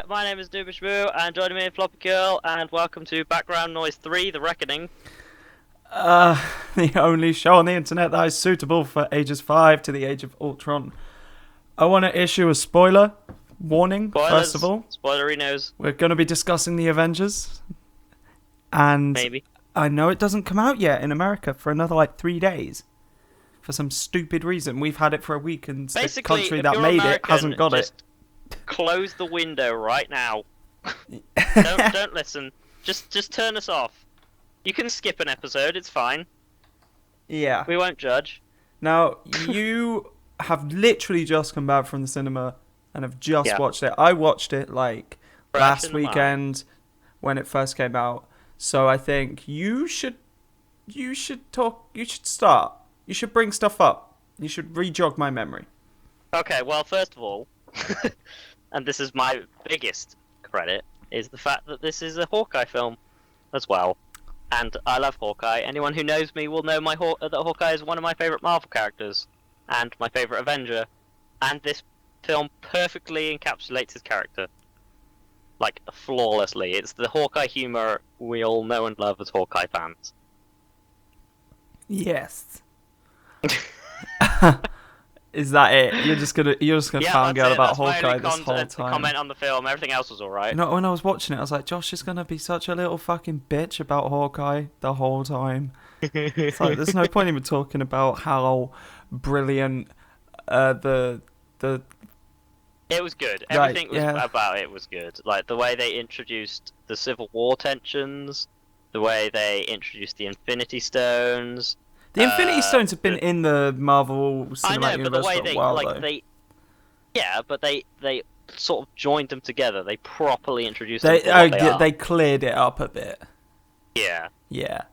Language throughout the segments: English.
my name is Noobish Moo, and joining me in FloppyQuill, and welcome to Background Noise 3, The Reckoning. The only show on the internet that is suitable for ages 5 to the age of Ultron. I want to issue a spoiler warning, Spoilers, first of all. Spoilerinos. We're going to be discussing the Avengers. And Maybe. I know it doesn't come out yet in America for another 3 days. For some stupid reason. We've had it for a week, and the country that made it hasn't got it. Close the window right now. don't listen. Just turn us off. You can skip an episode, it's fine. Yeah. We won't judge. Now, you have literally just come back from the cinema and have just watched it. I watched it last weekend when it first came out. So I think you should start. You should bring stuff up. You should re-jog my memory. Okay, well, first of all, and this is my biggest credit, is the fact that this is a Hawkeye film as well. And I love Hawkeye. Anyone who knows me will know that Hawkeye is one of my favourite Marvel characters and my favourite Avenger. And this film perfectly encapsulates his character. Flawlessly. It's the Hawkeye humour we all know and love as Hawkeye fans. Yes. Is that it? You're just gonna fangirl about Hawkeye this whole time. Comment on the film. Everything else was alright. You know, when I was watching it, I was like, Josh is gonna be such a little fucking bitch about Hawkeye the whole time. It's like there's no point even talking about how brilliant the. It was good. Everything about it was good. Like the way they introduced the Civil War tensions, the way they introduced the Infinity Stones. The Infinity Stones have been in the Marvel Cinematic Universe for a while, though. But they sort of joined them together. They properly introduced them to they cleared it up a bit. Yeah. Yeah.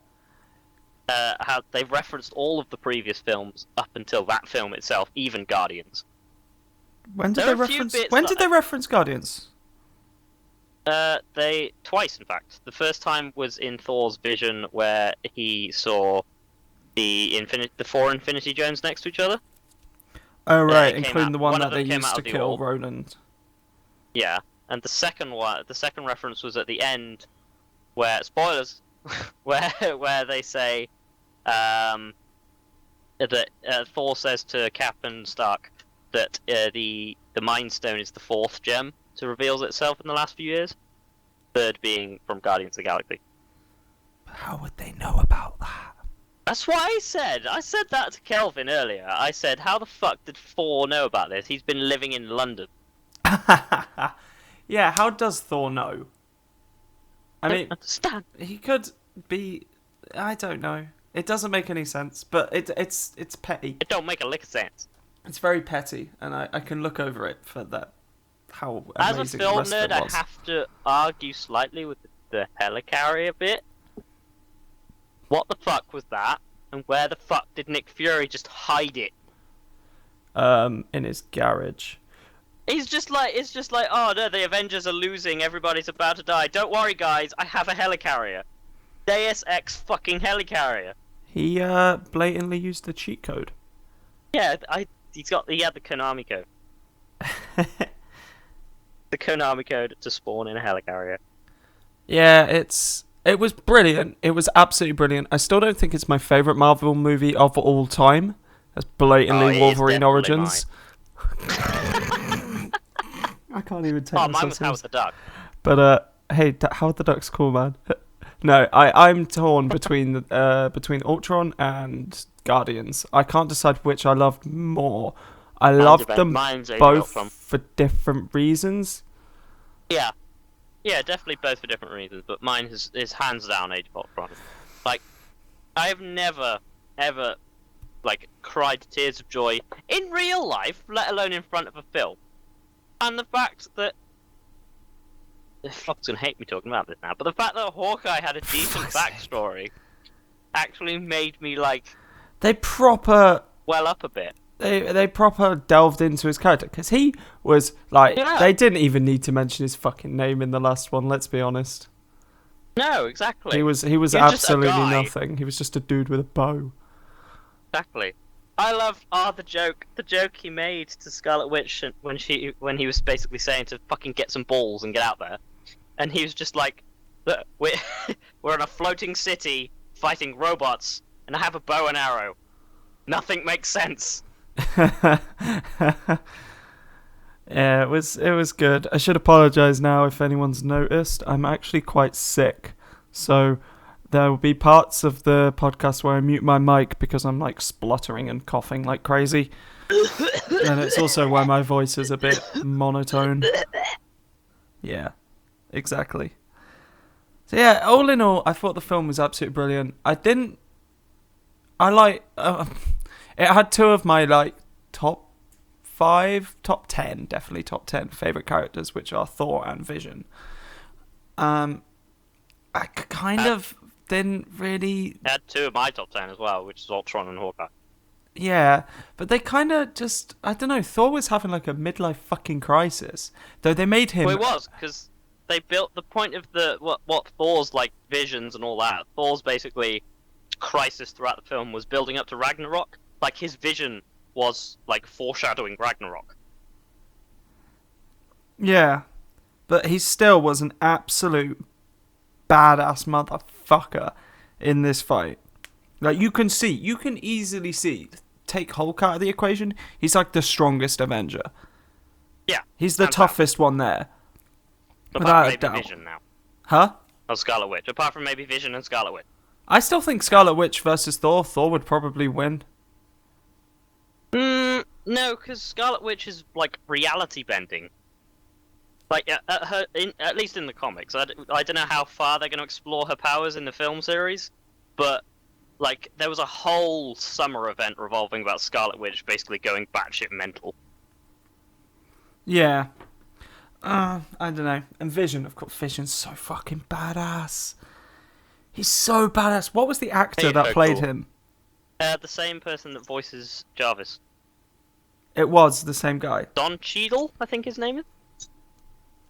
How they've referenced all of the previous films up until that film itself, even Guardians. When did they reference Guardians? They twice, in fact. The first time was in Thor's vision, where he saw the four Infinity Gems next to each other. Oh right, including the one that they used to kill Roland. Yeah, and the second reference was at the end, where spoilers, where they say that Thor says to Cap and Stark that the Mind Stone is the fourth gem to reveal itself in the last few years. Third being from Guardians of the Galaxy. How would they know about that? That's what I said. I said that to Kelvin earlier. I said, how the fuck did Thor know about this? He's been living in London. Yeah, how does Thor know? I mean, understand. He could be... I don't know. It doesn't make any sense, but it's petty. It don't make a lick of sense. It's very petty, and I can look over it for that. How amazing As a film nerd, I have to argue slightly with the helicarrier bit. What the fuck was that? And where the fuck did Nick Fury just hide it? In his garage. It's just like, oh no, the Avengers are losing, everybody's about to die. Don't worry guys, I have a helicarrier. Deus Ex fucking helicarrier. He blatantly used the cheat code. Yeah, he had the Konami code. The Konami code to spawn in a helicarrier. Yeah, it was brilliant. It was absolutely brilliant. I still don't think it's my favourite Marvel movie of all time. That's blatantly Wolverine Origins. I can't even tell. Oh, mine was Howard the Duck. But hey, Howard the Duck's cool, man. No, I'm torn between Ultron and Guardians. I can't decide which I loved more. I loved them both for different reasons. Yeah. Yeah, definitely both for different reasons, but mine is hands down Age of Ultron. I have never, ever, cried tears of joy in real life, let alone in front of a film. And the fact that... Flopp's gonna hate me talking about this now, but the fact that Hawkeye had a decent backstory actually made me, They proper... well up a bit. They proper delved into his character, because he was, they didn't even need to mention his fucking name in the last one, let's be honest. No, exactly. He was absolutely nothing. He was just a dude with a bow. Exactly. the joke he made to Scarlet Witch when he was basically saying to fucking get some balls and get out there, and he was just like, "Look, we're we're in a floating city fighting robots, and I have a bow and arrow. Nothing makes sense." Yeah, it was good. I should apologize now if anyone's noticed. I'm actually quite sick, so there will be parts of the podcast where I mute my mic because I'm like spluttering and coughing like crazy. And it's also why my voice is a bit monotone. Yeah, exactly. So yeah, all in all, I thought the film was absolutely brilliant. It had two of my like top 10, definitely top 10 favorite characters, which are Thor and Vision. I kind of didn't really. I had two of my top 10 as well, which is Ultron and Hawkeye. Yeah, but they kind of just, I don't know, Thor was having like a midlife fucking crisis. Though they made him. Well, it was, because they built the point of what Thor's like visions and all that. Thor's basically crisis throughout the film was building up to Ragnarok. Like his vision was like foreshadowing Ragnarok. Yeah, but he still was an absolute badass motherfucker in this fight. Like you can easily see, take Hulk out of the equation, he's like the strongest Avenger. Yeah. He's the toughest one there. Apart from maybe Vision now. Huh? Or Scarlet Witch. Apart from maybe Vision and Scarlet Witch. I still think Scarlet Witch versus Thor would probably win. No, because Scarlet Witch is like reality bending. Like at least in the comics. I don't know how far they're going to explore her powers in the film series, but like there was a whole summer event revolving about Scarlet Witch basically going batshit mental. Yeah. I don't know. And Vision, of course, Vision's so fucking badass. He's so badass. What was the actor that played him? The same person that voices Jarvis. It was the same guy. Don Cheadle, I think his name is.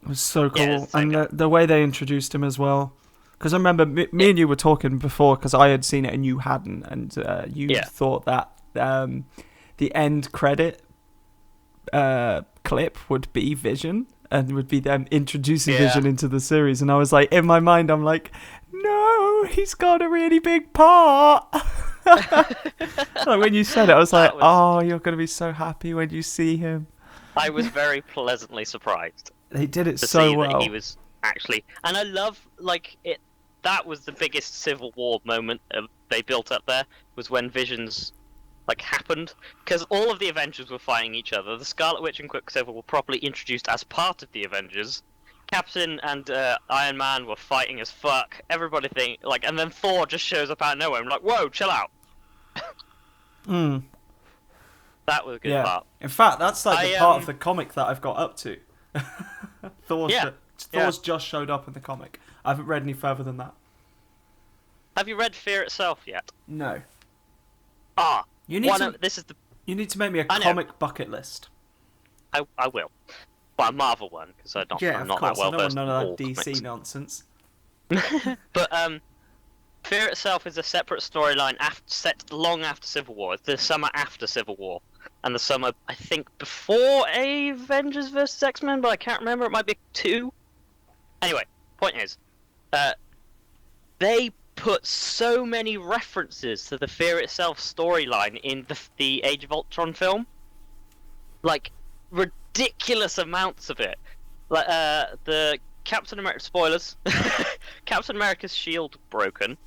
It was so cool. Yeah, and the way they introduced him as well. Because I remember me and you were talking before, because I had seen it and you hadn't. And you thought that the end credit clip would be Vision. And would be them introducing Vision into the series. And I was like, in my mind, I'm like, no, he's got a really big part. Like when you said it, I was like, oh, you're going to be so happy when you see him. I was very pleasantly surprised. They did it to so see well. That he was actually, and I love like it. That was the biggest Civil War moment they built up. There was when Visions like happened, because all of the Avengers were fighting each other. The Scarlet Witch and Quicksilver were properly introduced as part of the Avengers. Captain and Iron Man were fighting as fuck. Everybody and then Thor just shows up out of nowhere. I'm like, whoa, chill out. That was a good part. In fact, that's like the part of the comic that I've got up to. Thor's just showed up in the comic. I haven't read any further than that. Have you read Fear Itself yet? No. You need You need to make me a comic bucket list. I will. But a Marvel one, because I'm not that well versed in none of that DC comics. Nonsense. But Fear Itself is a separate storyline set long after Civil War. It's the summer after Civil War. And the summer, I think, before Avengers vs. X-Men, but I can't remember. It might be 2. Anyway, point is, they put so many references to the Fear Itself storyline in the Age of Ultron film. Like, ridiculous amounts of it. Like, the Captain America... Spoilers. Captain America's shield broken.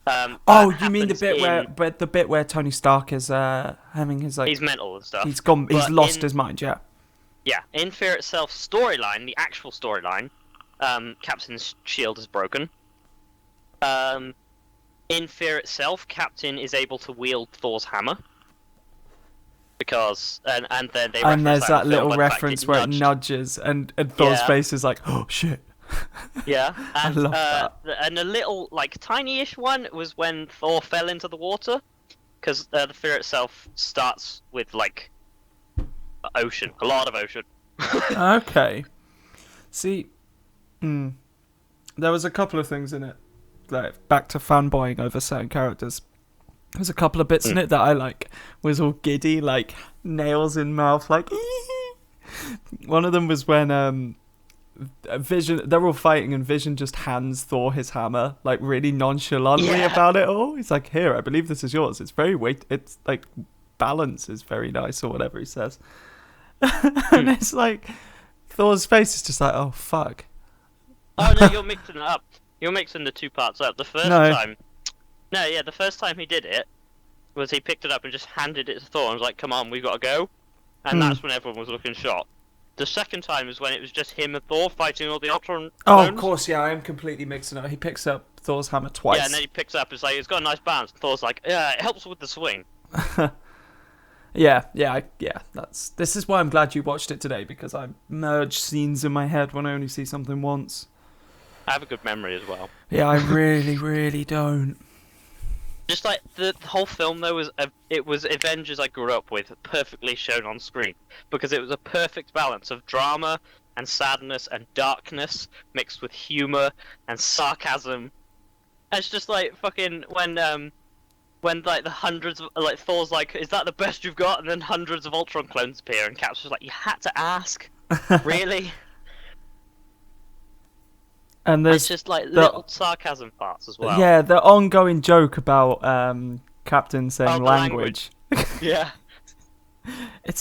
You mean the bit where Tony Stark is having his like... He's mental and stuff. He's gone. He's lost his mind. Yeah. Yeah. In Fear Itself's storyline, the actual storyline, Captain's shield is broken. In Fear Itself, Captain is able to wield Thor's hammer. Because and then they and there's that little reference where it nudges and Thor's face is like, oh shit. Yeah, and I love that. And a little like tiny-ish one was when Thor fell into the water, because the Fear Itself starts with like ocean, a lot of ocean. Okay. See, there was a couple of things in it, like back to fanboying over certain characters. There's a couple of bits in it that I like was all giddy, like nails in mouth, like. One of them was when Vision, they're all fighting and Vision just hands Thor his hammer, like really nonchalantly about it all. He's like, "Here, I believe this is yours. It's very it's like balance is very nice," or whatever he says. And it's like Thor's face is just like, "Oh fuck." Oh no, you're mixing it up. You're mixing the two parts up. The first time, the first time he did it was he picked it up and just handed it to Thor and was like, "Come on, we've got to go." And that's when everyone was looking shocked. The second time is when it was just him and Thor fighting all the Ultron clones. Oh, of course, yeah, I am completely mixing up. He picks up Thor's hammer twice. Yeah, and then he picks up, it's like, it's got a nice balance. And Thor's like, yeah, it helps with the swing. Yeah. This is why I'm glad you watched it today, because I merge scenes in my head when I only see something once. I have a good memory as well. Yeah, I really, really don't. Just like the whole film, though, it was Avengers I grew up with, perfectly shown on screen, because it was a perfect balance of drama and sadness and darkness mixed with humor and sarcasm. It's just like fucking when like the hundreds of like Thor's like, "Is that the best you've got?" And then hundreds of Ultron clones appear, and Cap's just like, "You had to ask, really?" And there's it's just like little sarcasm parts as well. Yeah, the ongoing joke about Captain saying language. Yeah. It's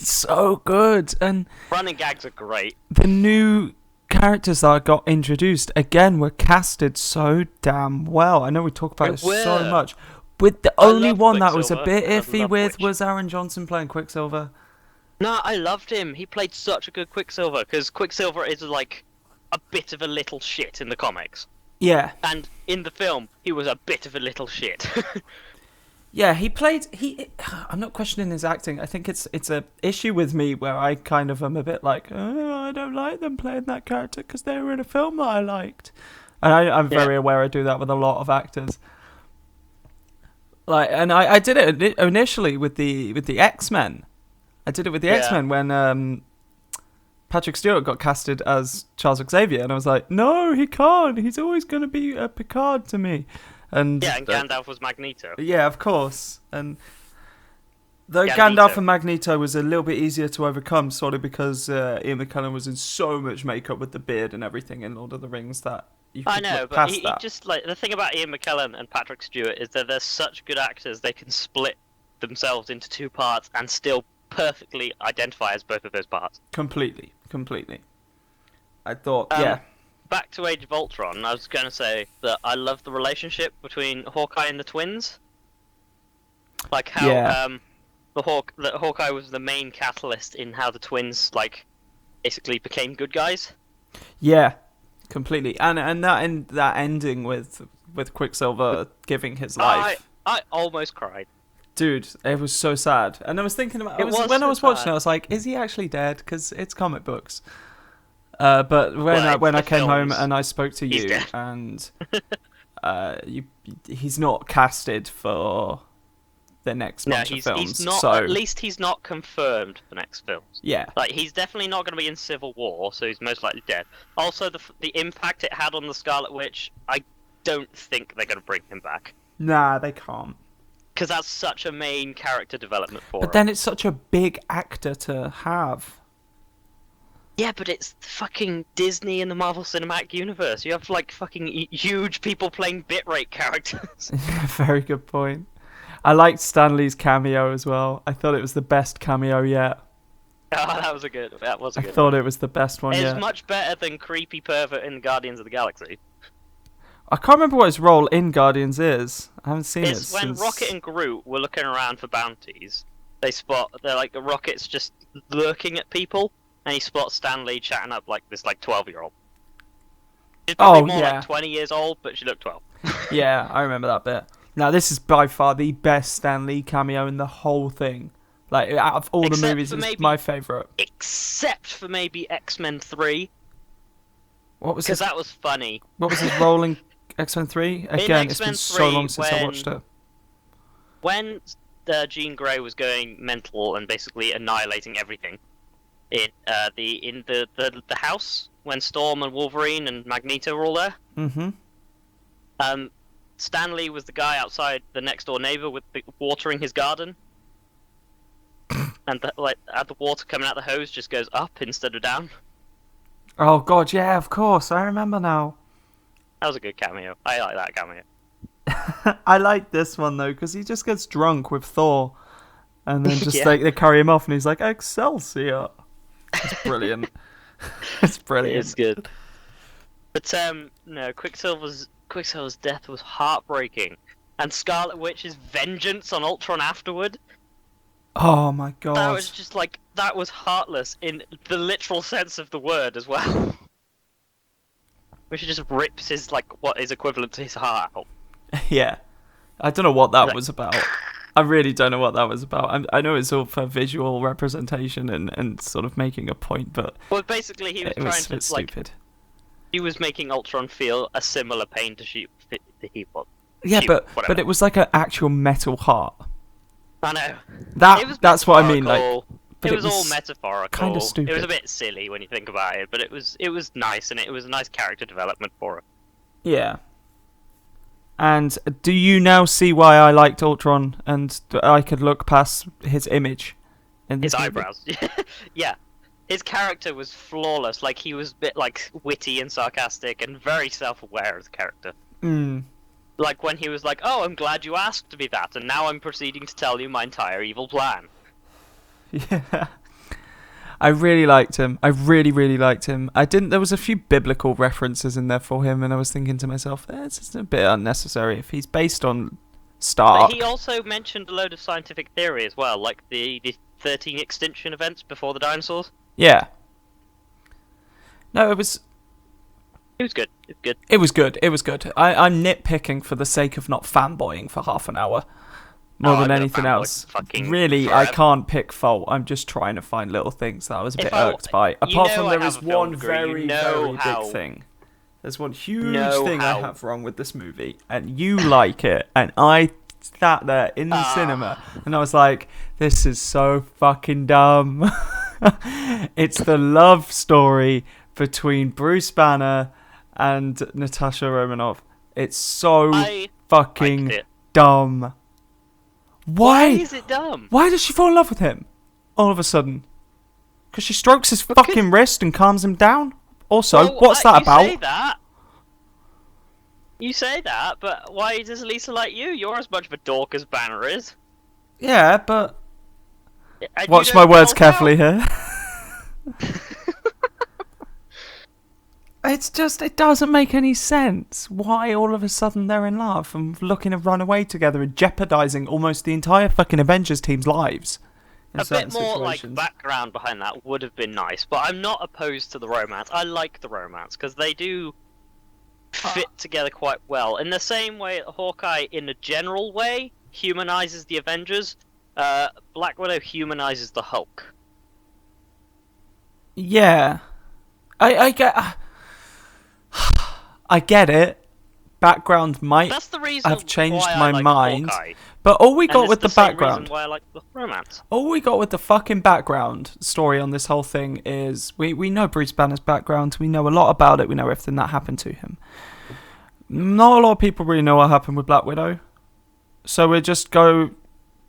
so good. And running gags are great. The new characters that got introduced, again, were casted so damn well. I know we talk about it so much. With the only one that was a bit iffy with was Aaron Johnson playing Quicksilver. No, I loved him. He played such a good Quicksilver, because Quicksilver is like a bit of a little shit in the comics. Yeah. And in the film, he was a bit of a little shit. Yeah, I'm not questioning his acting. I think it's a issue with me where I kind of am a bit like, oh, I don't like them playing that character because they were in a film that I liked. And I'm very aware I do that with a lot of actors. Like, and I did it initially with the X-Men. I did it with the X-Men when Patrick Stewart got casted as Charles Xavier, and I was like, no, he can't. He's always going to be a Picard to me. And Gandalf was Magneto. Yeah, of course. And though Gandalf and Magneto was a little bit easier to overcome, sort of because Ian McKellen was in so much makeup with the beard and everything in Lord of the Rings that you could look past that. He just like the thing about Ian McKellen and Patrick Stewart is that they're such good actors. They can split themselves into two parts and still perfectly identify as both of those parts. Completely. I thought, Back to Age of Ultron, I was going to say that I love the relationship between Hawkeye and the twins. Like how that Hawkeye was the main catalyst in how the twins like basically became good guys. Yeah, completely. And that ending with Quicksilver giving his life. I almost cried. Dude, it was so sad. And I was thinking about when I was watching it, I was like, is he actually dead? Because it's comic books. But when I came home and I spoke to you, and he's not casted for the next bunch of films. He's not, at least he's not confirmed for next films. Yeah. Like, he's definitely not going to be in Civil War, so he's most likely dead. Also, the impact it had on the Scarlet Witch, I don't think they're going to bring him back. Nah, they can't. Because that's such a main character development for him. But then it's such a big actor to have. Yeah, but it's fucking Disney and the Marvel Cinematic Universe. You have like fucking huge people playing bitrate characters. Very good point. I liked Stan Lee's cameo as well. I thought it was the best cameo yet. Oh, that was a good I thought it was the best one yet. It's much better than Creepy Pervert in Guardians of the Galaxy. I can't remember what his role in Guardians is. I haven't seen it since... when Rocket and Groot were looking around for bounties, they're like, Rocket's just lurking at people, and he spots Stan Lee chatting up like this 12-year-old. She's probably more like 20 years old, but she looked 12. Yeah, I remember that bit. Now, this is by far the best Stan Lee cameo in the whole thing. Like, out of all the movies, it's my favourite. Except for maybe X-Men 3. What was because that was funny. What was his role in X-Men 3? Again, it's been so long since I watched it. When Jean Grey was going mental and basically annihilating everything in the house when Storm and Wolverine and Magneto were all there. Mm-hmm. Stanley was the guy outside the next door neighbor with watering his garden, and the water coming out the hose just goes up instead of down. Oh god, yeah, of course, I remember now. That was a good cameo. I like that cameo. I like this one though because he just gets drunk with Thor, and then just Yeah. like they carry him off, and he's like Excelsior. It's brilliant. It's brilliant. It's good. But no, Quicksilver's death was heartbreaking, and Scarlet Witch's vengeance on Ultron afterward. Oh my god. That was just like that was heartless in the literal sense of the word as well. Which just rips his what is equivalent to his heart out. Yeah, I don't know what that was about. I really don't know what that was about. I know it's all for visual representation and sort of making a point, but Well, basically he was it was trying a bit to stupid. he was making Ultron feel a similar pain to he was. Yeah, but whatever. it was like an actual metal heart. I know. That's what I mean. Like, but it was all metaphorical. kind of stupid. It was a bit silly when you think about it, but it was nice, and it was a nice character development for it. Yeah. And do you now see why I liked Ultron and I could look past his image in this His movie? eyebrows. Yeah. His character was flawless. Like, he was a bit, witty and sarcastic and very self-aware as a character. Mm. Like, when he was like, oh, I'm glad you asked me that, and now I'm proceeding to tell you my entire evil plan. Yeah. I really liked him. I really, really liked him. There was a few biblical references in there for him, and I was thinking to myself, it's just a bit unnecessary if he's based on Stark. But he also mentioned a load of scientific theory as well, like the 13 extinction events before the dinosaurs. Yeah. No, it was... It was good. It was good. It was good. It was good. I'm nitpicking for the sake of not fanboying for half an hour. More than anything else. Really, forever. I can't pick fault. I'm just trying to find little things that I was a bit irked by. Apart from there is one very, very big thing. There's one huge thing I have wrong with this movie. And you like it. And I sat there in the cinema. And I was like, this is so fucking dumb. It's the love story between Bruce Banner and Natasha Romanoff. It's so fucking dumb. Why is it dumb? Why does she fall in love with him all of a sudden? Because she strokes his fucking wrist and calms him down? Also, what's that about? You say that, but why does Lisa like you? You're as much of a dork as Banner is. Yeah, but... Watch my words carefully here. It's just, it doesn't make any sense. Why all of a sudden they're in love and looking to run away together and jeopardising almost the entire fucking Avengers team's lives? A bit more background behind that would have been nice, but I'm not opposed to the romance. I like the romance because they do fit together quite well. In the same way that Hawkeye, in a general way, humanizes the Avengers, Black Widow humanizes the Hulk. Yeah. I get it. Background might have changed my mind. Hawkeye. But all we got with the background... why I like the romance. All we got with the fucking background story on this whole thing is... We know Bruce Banner's background. We know a lot about it. We know everything that happened to him. Not a lot of people really know what happened with Black Widow. So we just go...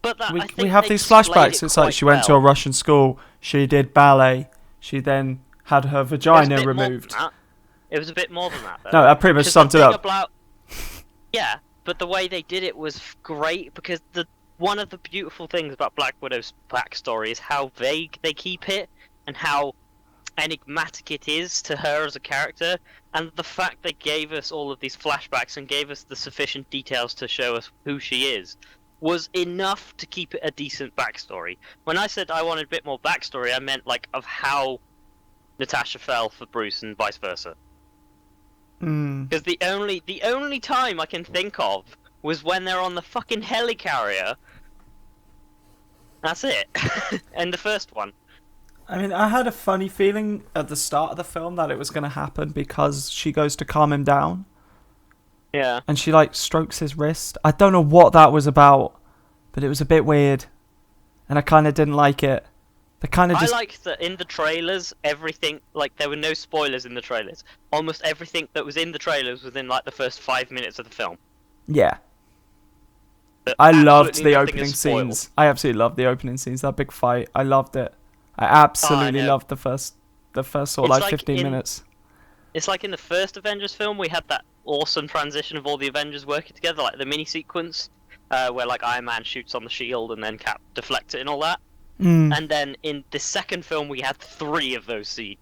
But we have these flashbacks. It's like she went to a Russian school. She did ballet. She then had her vagina removed. It was a bit more than that, though. No, that pretty much summed it up. Yeah, but the way they did it was great, because one of the beautiful things about Black Widow's backstory is how vague they keep it, and how enigmatic it is to her as a character, and the fact they gave us all of these flashbacks and gave us the sufficient details to show us who she is, was enough to keep it a decent backstory. When I said I wanted a bit more backstory, I meant, of how Natasha fell for Bruce and vice versa. Because the only time I can think of was when they're on the fucking helicarrier. That's it. And the first one. I mean, I had a funny feeling at the start of the film that it was going to happen because she goes to calm him down. Yeah. And she, strokes his wrist. I don't know what that was about, but it was a bit weird. And I kind of didn't like it. I liked that in the trailers, everything, there were no spoilers in the trailers. Almost everything that was in the trailers was in, the first 5 minutes of the film. Yeah. But I loved absolutely the nothing opening is spoiled. scenes. I absolutely loved the opening scenes. That big fight. I loved it. I Oh, absolutely I know. loved the first sort of It's like like 15 minutes. it's like in the first Avengers film, we had that awesome transition of all the Avengers working together, like the mini sequence, where like Iron Man shoots on the shield and then Cap deflects it and all that. Mm. And then in the second film, we had 3 of those scenes.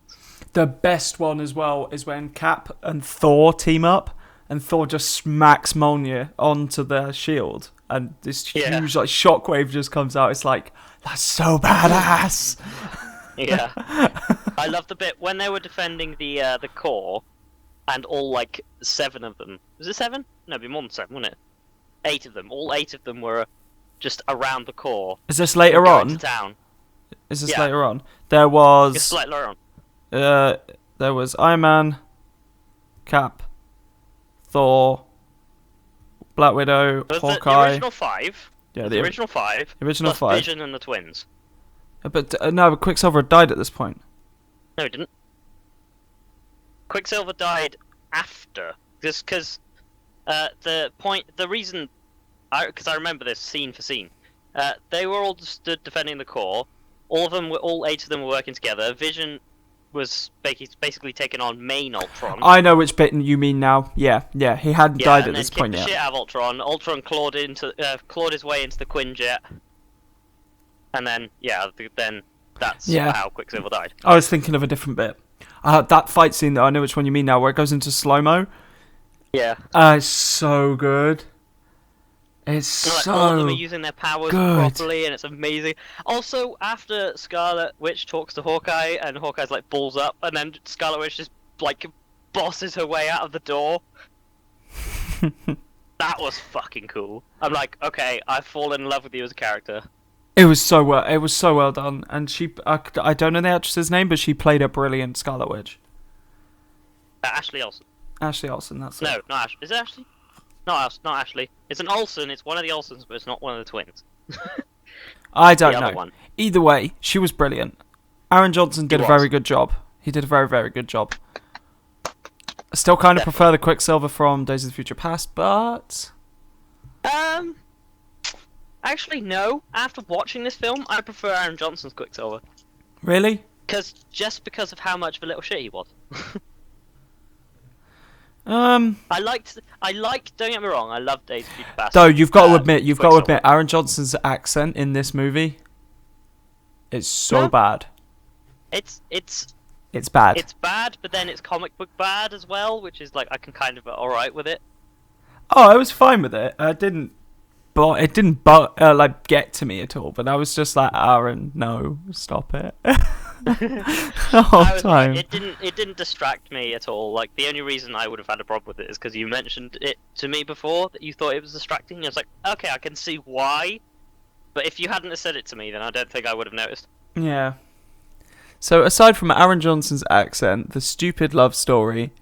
The best one as well is when Cap and Thor team up, and Thor just smacks Mjolnir onto the shield, and this huge like shockwave just comes out. It's like, that's so badass. Yeah, I love the bit when they were defending the core, and all like 7 of them. Was it 7? No, it'd be more than 7, wouldn't it? 8 of them. All 8 of them were just around the core. Is this later going on? to town. Is this Yeah. later on? There was It's like later on. there was Iron Man, Cap, Thor, Black Widow, But Hawkeye. the original 5. Yeah, The original 5. original plus 5. Vision and the twins. But no, but Quicksilver had died at this point. No, it didn't. Quicksilver died after, just because the reason, because I remember this scene for scene. They were all stood defending the core. All 8 of them were working together. Vision was basically taking on main Ultron. I know which bit you mean now. Yeah, he hadn't died at this point yet. yet. Shit out of Ultron. Ultron clawed his way into the Quinjet, and then that's how Quicksilver died. I was thinking of a different bit. That fight scene that I know which one you mean now, where it goes into slow mo. Yeah. It's so good. It's so all of them are using their powers good. properly, and it's amazing. Also, after Scarlet Witch talks to Hawkeye, and Hawkeye's like balls up, and then Scarlet Witch just like bosses her way out of the door. That was fucking cool. I'm like, okay, I've fallen in love with you as a character. It was so well done, and I don't know the actress's name, but she played a brilliant Scarlet Witch. Ashley Olsen. Ashley Olsen, that's it. No, not Ashley. Is it Ashley? Not Ashley. It's an Olsen. It's one of the Olsens, but it's not one of the twins. I don't the know. other one. Either way, she was brilliant. Aaron Johnson did a very good job. He did a very, very good job. I still kind of prefer the Quicksilver from Days of the Future Past, but... Actually, no. After watching this film, I prefer Aaron Johnson's Quicksilver. Really? Just because of how much of a little shit he was. I liked. Don't get me wrong. I loved Days of Future Past. Though you've got to admit, Aaron Johnson's accent in this movie is so bad. It's bad. It's bad, but then it's comic book bad as well, which is like I can kind of alright with it. Oh, I was fine with it. It didn't get to me at all. But I was just like, Aaron, no, stop it. The whole time. It didn't distract me at all. Like the only reason I would have had a problem with it is because you mentioned it to me before that you thought it was distracting. And I was like, okay, I can see why. But if you hadn't have said it to me, then I don't think I would have noticed. Yeah. So aside from Aaron Johnson's accent, the stupid love story,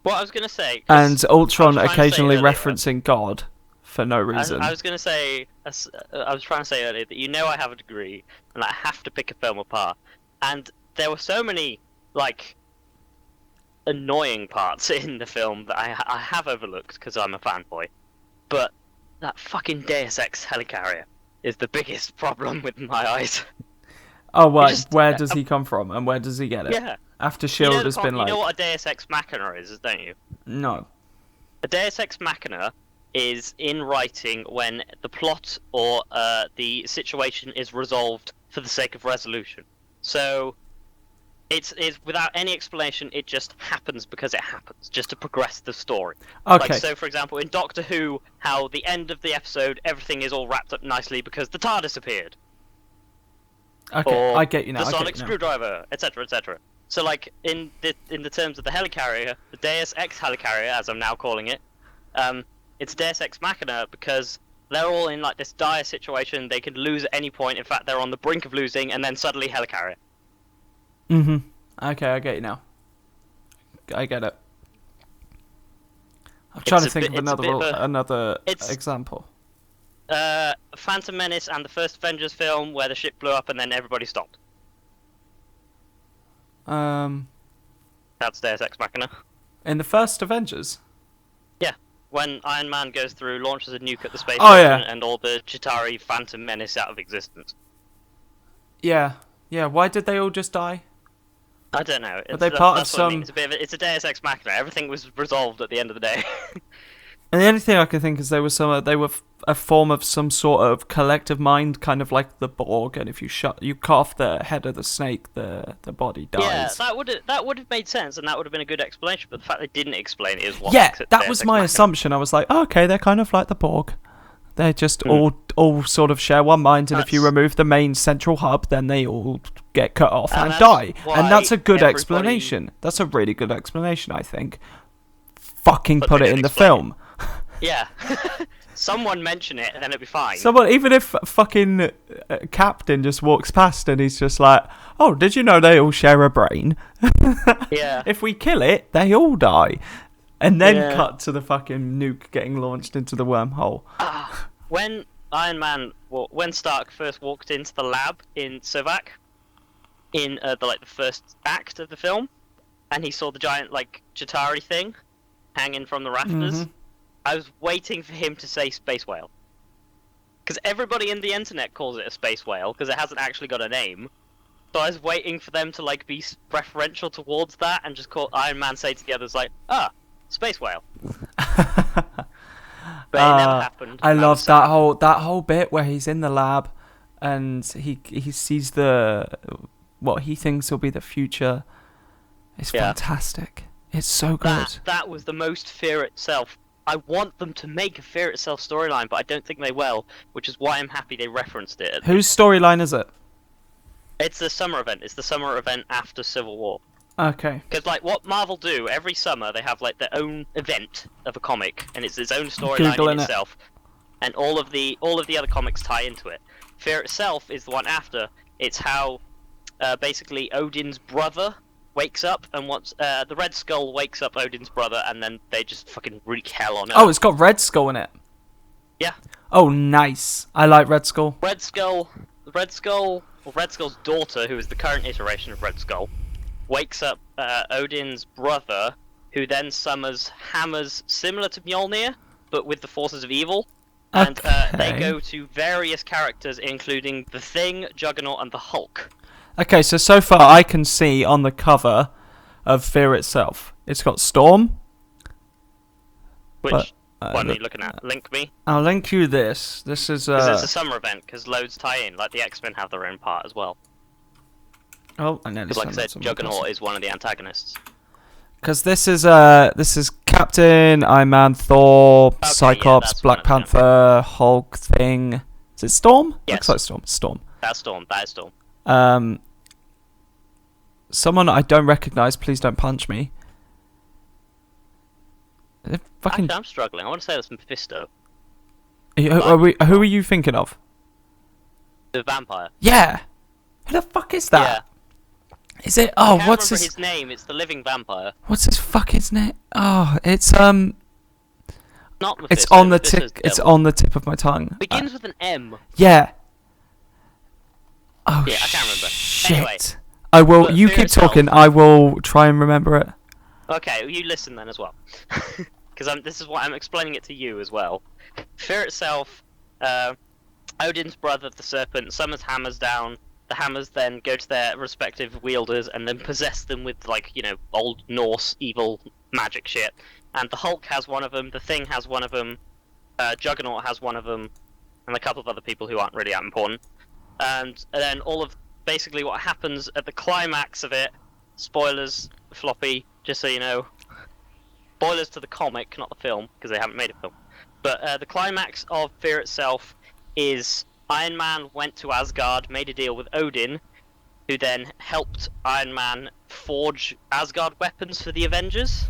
what I was gonna say, and Ultron occasionally referencing God for no reason. I was trying to say earlier that I have a degree and I have to pick a film apart, and there were so many like annoying parts in the film that I have overlooked because I'm a fanboy, but that fucking Deus Ex helicarrier is the biggest problem with my eyes. Oh, where does he come from, and where does he get it? Yeah. After S.H.I.E.L.D. has been like... You know what a Deus Ex Machina is, don't you? No. A Deus Ex Machina is in writing when the plot or the situation is resolved for the sake of resolution. So, it's without any explanation, it just happens because it happens, just to progress the story. Okay. Like, so, for example, in Doctor Who, how the end of the episode, everything is all wrapped up nicely because the TARDIS appeared. Okay, or I get you now. The sonic screwdriver, etc., etc. So, like in the terms of the helicarrier, the Deus Ex helicarrier, as I'm now calling it, it's Deus Ex Machina because they're all in like this dire situation. They could lose at any point. In fact, they're on the brink of losing, and then suddenly helicarrier. Okay, I get you now. I get it. I'm trying to think of another example. Phantom Menace and the first Avengers film where the ship blew up and then everybody stopped. That's Deus Ex Machina. In the first Avengers? Yeah. when Iron Man goes through, launches a nuke at the space Oh, station, yeah. and all the Chitauri Phantom Menace out of existence. Yeah. Yeah, why did they all just die? I don't know. Are they part of that's what I mean. some... It's a bit of it's a Deus Ex Machina. Everything was resolved at the end of the day. And the only thing I can think is they were a form of some sort of collective mind, kind of like the Borg, and if you cut off the head of the snake, the body dies. Yeah, that would have made sense, and that would have been a good explanation. But the fact they didn't explain it is what. Yeah, makes it that Deus was Ex my Machina. assumption. I was like, oh, okay, they're kind of like the Borg. They just all sort of share one mind, and if you remove the main central hub, then they all get cut off and die. And that's a good explanation. That's a really good explanation, I think. Fucking put it in the film. Yeah. Someone mention it, and then it'll be fine. Someone, even if fucking Captain just walks past and he's just like, oh, did you know they all share a brain? Yeah. If we kill it, they all die. And then cut to the fucking nuke getting launched into the wormhole. When when Stark first walked into the lab in Sovak, in the first act of the film, and he saw the giant Chitauri thing hanging from the rafters, I was waiting for him to say space whale, because everybody in the internet calls it a space whale because it hasn't actually got a name. So I was waiting for them to be preferential towards that and just call Iron Man say to the others space whale. But it never happened. I love that whole bit where he's in the lab and he sees what he thinks will be the future. It's fantastic. It's so good. That was the most Fear Itself. I want them to make a Fear Itself storyline, but I don't think they will, which is why I'm happy they referenced it. Whose storyline is it? It's the summer event. It's the summer event after Civil War. Okay. Because what Marvel do every summer, they have their own event of a comic, and it's its own storyline in itself, and all of the other comics tie into it. Fear Itself is the one after. It's how basically Odin's brother wakes up, and once the Red Skull wakes up Odin's brother, and then they just fucking wreak hell on Earth. Oh, it's got Red Skull in it. Yeah. Oh, nice. I like Red Skull. Red Skull's daughter, who is the current iteration of Red Skull, wakes up Odin's brother, who then summons hammers similar to Mjolnir, but with the forces of evil. And they go to various characters, including the Thing, Juggernaut, and the Hulk. Okay, so far I can see on the cover of Fear Itself, it's got Storm. Which one are you looking at? Link me? I'll link you this. This is... Because it's a summer event, because loads tie in. The X-Men have their own part as well. Oh, I know. Because I said, Juggernaut is one of the antagonists. Because this is Captain, Iron Man, Thor, Cyclops, Black Panther, Hulk, Thing. Is it Storm? Yes. Looks like Storm. Storm. That's Storm. That is Storm. Someone I don't recognise, please don't punch me. Actually, I'm struggling. I want to say that's Mephisto. Who are you thinking of? The vampire. Yeah! Who the fuck is that? Yeah. Is it... I can't remember his name. It's the living vampire. What's his fucking name? Oh, it's... Not Mephisto. It's on the Mephisto's tip. It's devil. on the tip of my tongue. Begins with an M. Yeah. Oh, yeah, I can't remember. Shit. Anyway, I will... but You Fear keep Itself- talking. I will try and remember it. Okay, you listen then as well. Because this is what I'm explaining it to you as well. Fear Itself, Odin's brother, the Serpent, summons hammers down. The hammers then go to their respective wielders and then possess them with, old Norse evil magic shit. And the Hulk has one of them, the Thing has one of them, Juggernaut has one of them, and a couple of other people who aren't really that important. And then basically what happens at the climax of it, spoilers, Floppy, just so you know, spoilers to the comic, not the film, because they haven't made a film. But the climax of Fear Itself is Iron Man went to Asgard, made a deal with Odin, who then helped Iron Man forge Asgard weapons for the Avengers.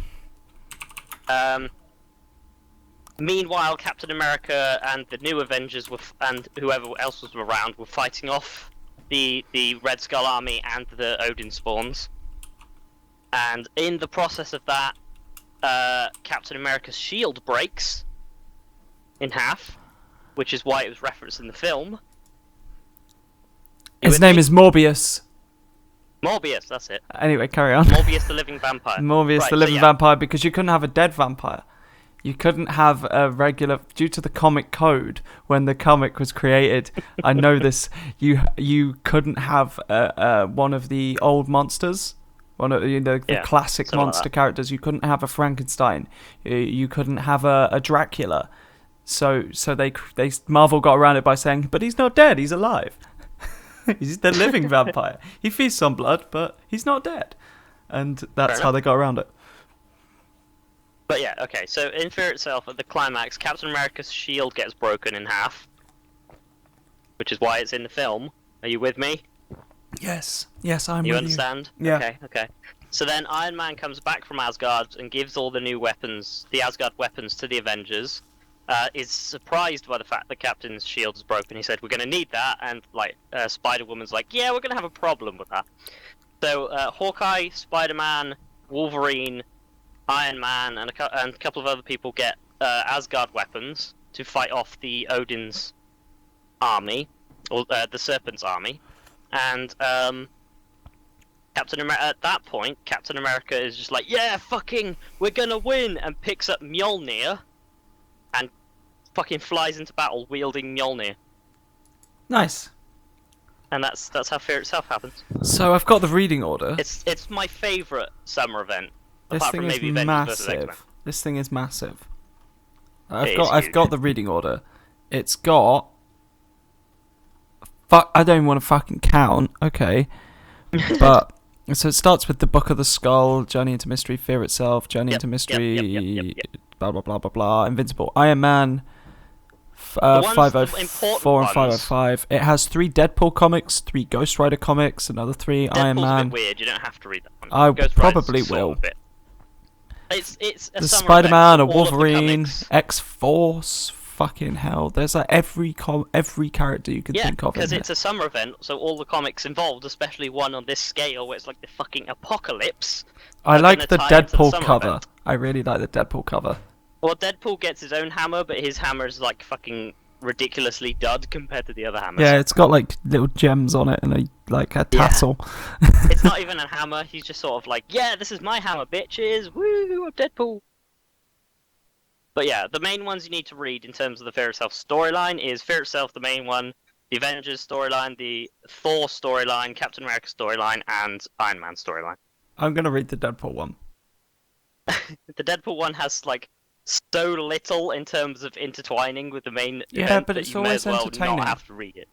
Meanwhile, Captain America and the new Avengers and whoever else was around were fighting off the Red Skull army and the Odin spawns. And in the process of that, Captain America's shield breaks in half, which is why it was referenced in the film. His name is Morbius. Morbius, that's it. Anyway, carry on. Morbius the living vampire. Morbius the living vampire, because you couldn't have a dead vampire. You couldn't have a regular, due to the comic code when the comic was created. I know this. You couldn't have one of the old monsters, one of the classic monster characters. You couldn't have a Frankenstein. You couldn't have a Dracula. So they Marvel got around it by saying, but he's not dead. He's alive. He's the living vampire. He feasts on blood, but he's not dead. And that's how they got around it. But yeah, okay, so in Fear itself, at the climax, Captain America's shield gets broken in half. Which is why it's in the film. Are you with me? Yes, I'm with you. You understand? Yeah. Okay. So then Iron Man comes back from Asgard and gives all the new weapons, the Asgard weapons, to the Avengers. Is surprised by the fact that Captain's shield is broken. He said, we're going to need that, and Spider-Woman's like, yeah, we're going to have a problem with that. So Hawkeye, Spider-Man, Wolverine, Iron Man, and a couple of other people get Asgard weapons to fight off the Odin's army, or the Serpent's army. And at that point, Captain America is just like, yeah, fucking, we're gonna win, and picks up Mjolnir and fucking flies into battle wielding Mjolnir. Nice. And that's how Fear itself happens. So I've got the reading order. It's my favourite summer event. This apart thing from is maybe Avengers versus X-Men. massive. This thing is massive. I've got the reading order. It's got. I don't even want to fucking count. Okay, but so it starts with the Book of the Skull, Journey into Mystery, Fear itself, Journey into Mystery, blah blah blah blah blah, Invincible, Iron Man. 504 and 505. It has 3 Deadpool comics, 3 Ghost Rider comics, another 3 Iron Man. Deadpool's a bit weird. You don't have to read that one. I Ghost probably Rider's will. It's a the summer Spider-Man, a event, all of the Wolverine, comics. X-Force. Fucking hell! There's like every character you can think of. Yeah, because it's a summer event, so all the comics involved, especially one on this scale where it's like the fucking apocalypse. I like the Deadpool cover. Event. I really like the Deadpool cover. Well, Deadpool gets his own hammer, but his hammer is like fucking ridiculously dud compared to the other hammers. Yeah, it's got like little gems on it and a tassel. It's not even a hammer. He's just sort of like, yeah, this is my hammer, bitches. Woo, I'm Deadpool. But yeah, the main ones you need to read in terms of the Fear Itself storyline is Fear Itself, the main one, the Avengers storyline, the Thor storyline, Captain America storyline, and Iron Man storyline. I'm gonna read the Deadpool one. The Deadpool one has like so little in terms of intertwining with the main event but that it's you may always as well entertaining. not have to read it.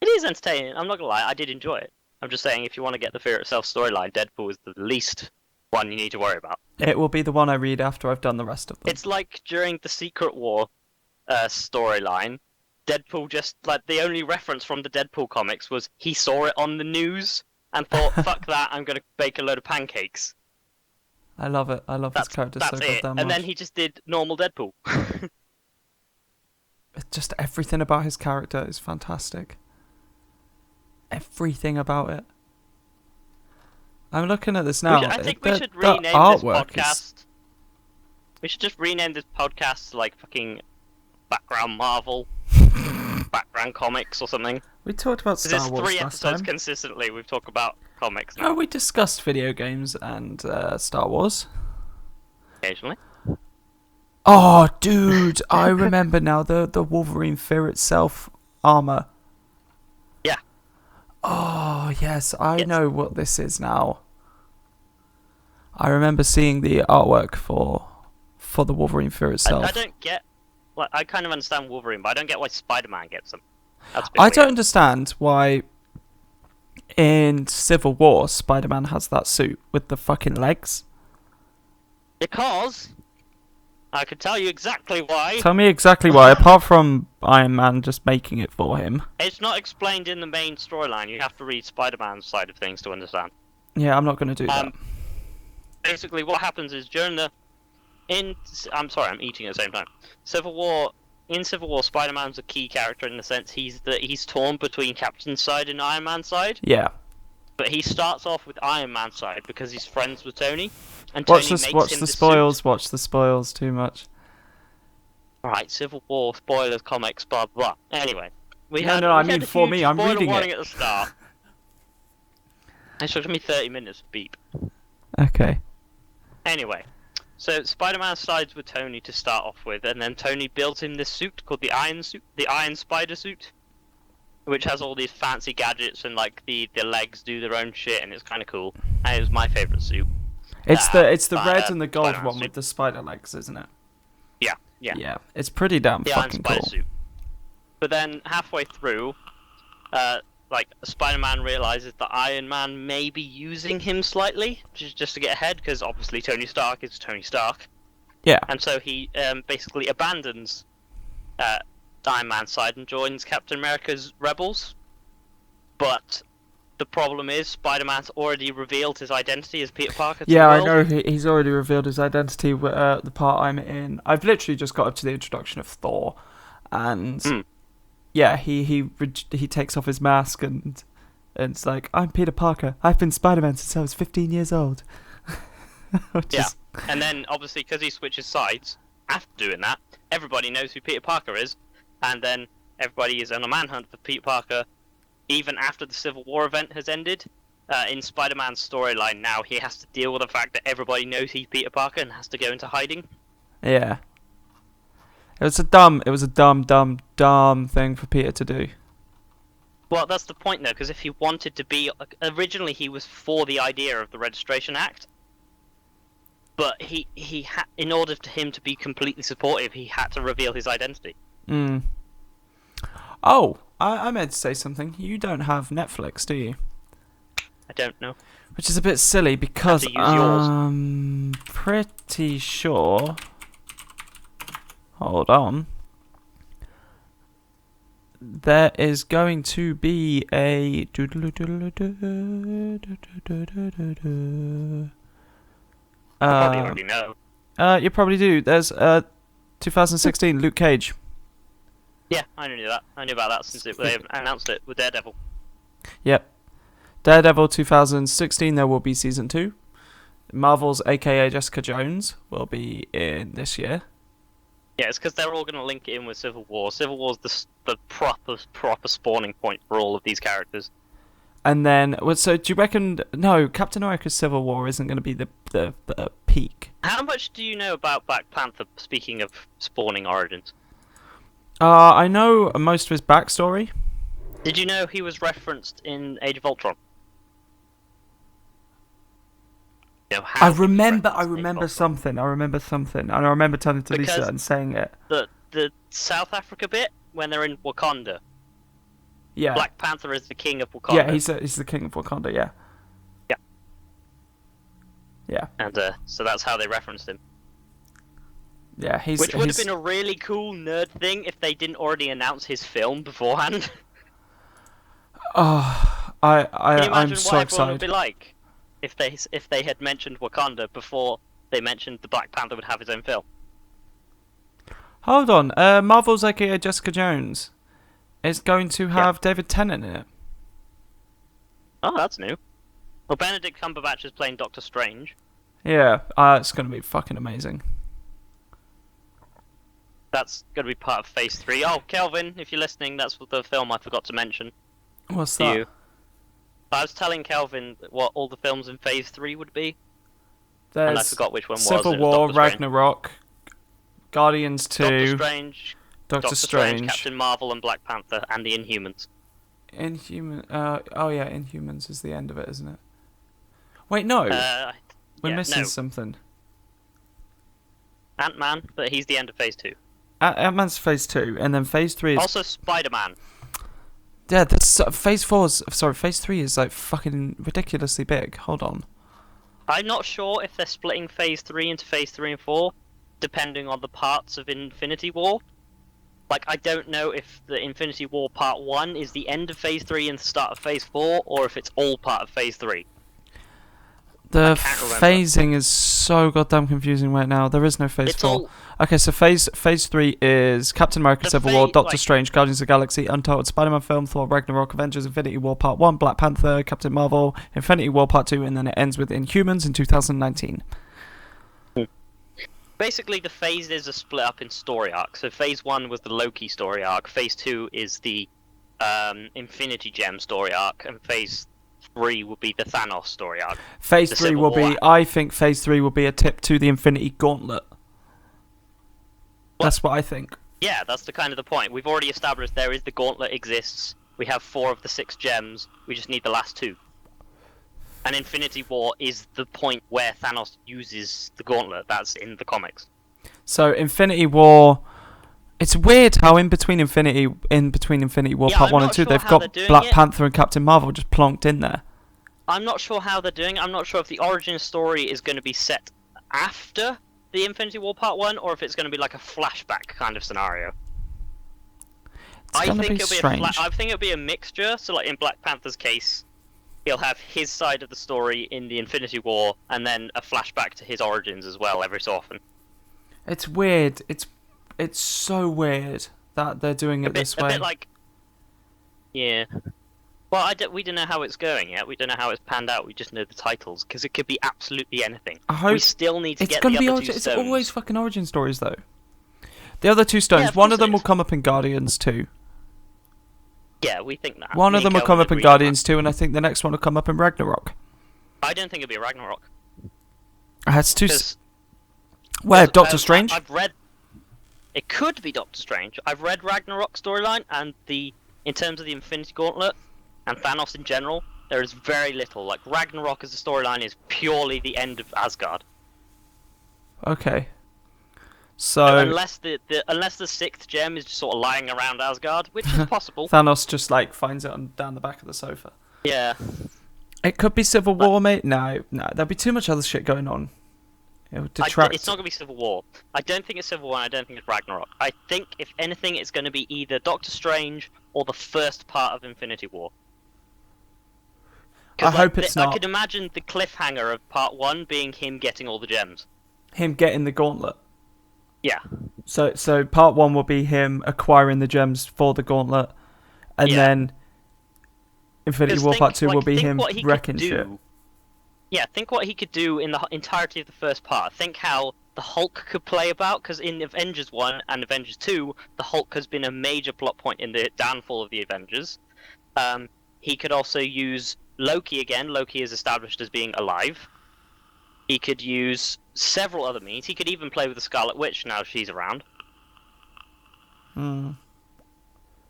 It is entertaining. I'm not gonna lie, I did enjoy it. I'm just saying, if you want to get the Fear Itself storyline, Deadpool is the least one you need to worry about. It will be the one I read after I've done the rest of them. It's like during the Secret War storyline, Deadpool just, like, the only reference from the Deadpool comics was he saw it on the news and thought, fuck that, I'm gonna bake a load of pancakes. I love it. I love this character so goddamn much. And then he just did normal Deadpool. Just everything about his character is fantastic. Everything about it. I'm looking at this now. I think we should rename this podcast. We should just rename this podcast to like fucking Background Marvel, Background Comics or something. We talked about Star Wars 3 last episodes time. consistently. We've talked about comics now. Oh, we discussed video games and Star Wars. Occasionally. Oh, dude, I remember now the Wolverine Fear Itself armor. Yeah. Oh, yes, I know what this is now. I remember seeing the artwork for the Wolverine Fear Itself. I don't get... Like, I kind of understand Wolverine, but I don't get why Spider-Man gets them. That's a bit I weird. don't understand why in Civil War Spider-Man has that suit with the fucking legs. Because... I can tell you exactly why. Tell me exactly why, apart from Iron Man just making it for him. It's not explained in the main storyline. You have to read Spider-Man's side of things to understand. Yeah, I'm not going to do that. Basically, what happens is during the... I'm sorry, I'm eating at the same time. In Civil War, Spider-Man's a key character in the sense he's torn between Captain's side and Iron Man's side. Yeah. But he starts off with Iron Man's side because he's friends with Tony. And Watch Tony makes the spoils. Watch the spoils. Too much. Right, Civil War spoilers, comics, blah blah. Anyway, I mean for me, I'm reading warning it. at the start. It took me 30 minutes to beep. Okay. Anyway, So Spider-Man sides with Tony to start off with, and then Tony builds him this suit called the Iron Suit, the Iron Spider Suit, which has all these fancy gadgets and like the legs do their own shit, and it's kind of cool. And it was my favorite suit. It's the red and the gold Spider-Man one suit. with the spider legs, isn't it? Yeah. Yeah, it's pretty damn The Iron fucking Spider cool. suit. But then halfway through, like Spider-Man realizes that Iron Man may be using him slightly, just to get ahead, because obviously Tony Stark is Tony Stark. Yeah. And so he basically abandons Iron Man's side and joins Captain America's rebels. But the problem is, Spider-Man's already revealed his identity as Peter Parker to the Yeah, I world. know he's already revealed his identity with the part I'm in. I've literally just got up to the introduction of Thor, and yeah, he takes off his mask and it's like, I'm Peter Parker. I've been Spider-Man since I was 15 years old. Yeah, and then obviously because he switches sides, after doing that, everybody knows who Peter Parker is, and then everybody is on a manhunt for Peter Parker, even after the Civil War event has ended. In Spider-Man's storyline now, he has to deal with the fact that everybody knows he's Peter Parker and has to go into hiding. Yeah. It was a dumb thing for Peter to do. Well, that's the point though, because if he wanted to be, originally he was for the idea of the Registration Act, but in order for him to be completely supportive, he had to reveal his identity. Oh, I meant to say something. You don't have Netflix, do you? I don't know. Which is a bit silly because Have to use yours. I'm pretty sure. Hold on. There is going to be a. I probably already know. You probably do. There's 2016 Luke Cage. Yeah, I knew that. I knew about that since they announced it with Daredevil. Yep. Daredevil 2016, there will be season 2. Marvel's aka Jessica Jones will be in this year. Yeah, it's because they're all going to link it in with Civil War. Civil War's the proper spawning point for all of these characters. And then, so do you reckon? No, Captain America's Civil War isn't going to be the peak. How much do you know about Black Panther? Speaking of spawning origins, I know most of his backstory. did you know he was referenced in Age of Ultron? You know, how I he was remember referenced in Age of Ultron. something, and I remember turning to Lisa Because and saying it. The South Africa bit when they're in Wakanda. Yeah, Black Panther is the king of Wakanda. yeah, he's the king of Wakanda. Yeah, Yeah. yeah, And so that's how they referenced him. yeah. Which would have been a really cool nerd thing if they didn't already announce his film beforehand. Oh, Can you I'm imagine so what everyone would excited. be like if they had mentioned Wakanda before they mentioned the Black Panther would have his own film? Hold on, Marvel's aka Jessica Jones is going to have David Tennant in it. Oh, that's new. Well, Benedict Cumberbatch is playing Doctor Strange. Yeah, it's going to be fucking amazing. That's going to be part of Phase 3. Oh, Kelvin, if you're listening, that's the film I forgot to mention What's to that? you. I was telling Kelvin what all the films in Phase 3 would be, and I There's forgot which one Civil was. It was War, Doctor Strange. Ragnarok, Guardians 2, Doctor Strange, Doctor Strange, Captain Marvel, and Black Panther, and the Inhumans. Inhumans is the end of it, isn't it? Wait, no, we're missing something. Ant-Man, but he's the end of Phase 2. Ant-Man's Phase 2, and then Phase 3 is... Also Spider-Man. Yeah, that's, Phase 3 is like fucking ridiculously big. Hold on. I'm not sure if they're splitting Phase 3 into Phase 3 and 4, depending on the parts of Infinity War. Like, I don't know if the Infinity War Part 1 is the end of Phase 3 and the start of Phase 4, or if it's all part of Phase 3. The can't remember. phasing is so goddamn confusing right now. There is no Phase It's 4. all... Okay, so phase 3 is Captain America, The Civil War, phase- Doctor like- Strange, Guardians of the Galaxy, Untold, Spider-Man film, Thor, Ragnarok, Avengers, Infinity War Part 1, Black Panther, Captain Marvel, Infinity War Part 2, and then it ends with Inhumans in 2019. Basically, the phases are split up in story arcs. So Phase 1 was the Loki story arc, Phase 2 is the Infinity Gem story arc, and Phase 3 would be the Thanos story arc. Phase The 3 Civil will War be. I think Phase 3 will be a tip to the Infinity Gauntlet. That's what I think. Yeah, that's the kind of the point. We've already established there is the gauntlet exists. We have 4 of the 6 gems. We just need the last 2. And Infinity War is the point where Thanos uses the gauntlet. That's in the comics. So Infinity War. It's weird how in between Infinity War Part 1 and 2, they've got Black Panther and Captain Marvel just plonked in there. I'm not sure how they're doing it. I'm not sure if the origin story is going to be set after the Infinity War Part 1 or if it's going to be like a flashback kind of scenario. I think it'll be a mixture. So like in Black Panther's case, he'll have his side of the story in the Infinity War and then a flashback to his origins as well every so often. It's weird. It's so weird that they're doing it this way. A bit like... Yeah. Well, we don't know how it's going yet. We don't know how it's panned out. We just know the titles, because it could be absolutely anything. We still need to get the other 2 stones. It's always fucking origin stories, though. The other 2 stones, one of them will come up in Guardians 2. Yeah, we think that. One of them will come up in Guardians 2, and I think the next one will come up in Ragnarok. I don't think it'll be Ragnarok. That's too... Where? Doctor Strange? I've read... It could be Doctor Strange. I've read Ragnarok storyline, and in terms of the Infinity Gauntlet, and Thanos in general, there is very little. Like, Ragnarok as a storyline is purely the end of Asgard. Okay. So... unless the 6th gem is just sort of lying around Asgard, which is possible. Thanos just, like, finds it down the back of the sofa. Yeah. It could be Civil War, mate. No, there'll be too much other shit going on. It'll detract. It's not going to be Civil War. I don't think it's Civil War, and I don't think it's Ragnarok. I think, if anything, it's going to be either Doctor Strange or the first part of Infinity War. I hope it's not. I could imagine the cliffhanger of Part 1 being him getting all the gems. Him getting the gauntlet. Yeah. So Part 1 will be him acquiring the gems for the gauntlet, and then Infinity War Part 2 will be him wrecking shit. Yeah, think what he could do in the entirety of the first part. Think how the Hulk could play about, because in Avengers 1 and Avengers 2, the Hulk has been a major plot point in the downfall of the Avengers. He could also use Loki again. Loki is established as being alive. He could use several other means. He could even play with the Scarlet Witch now she's around.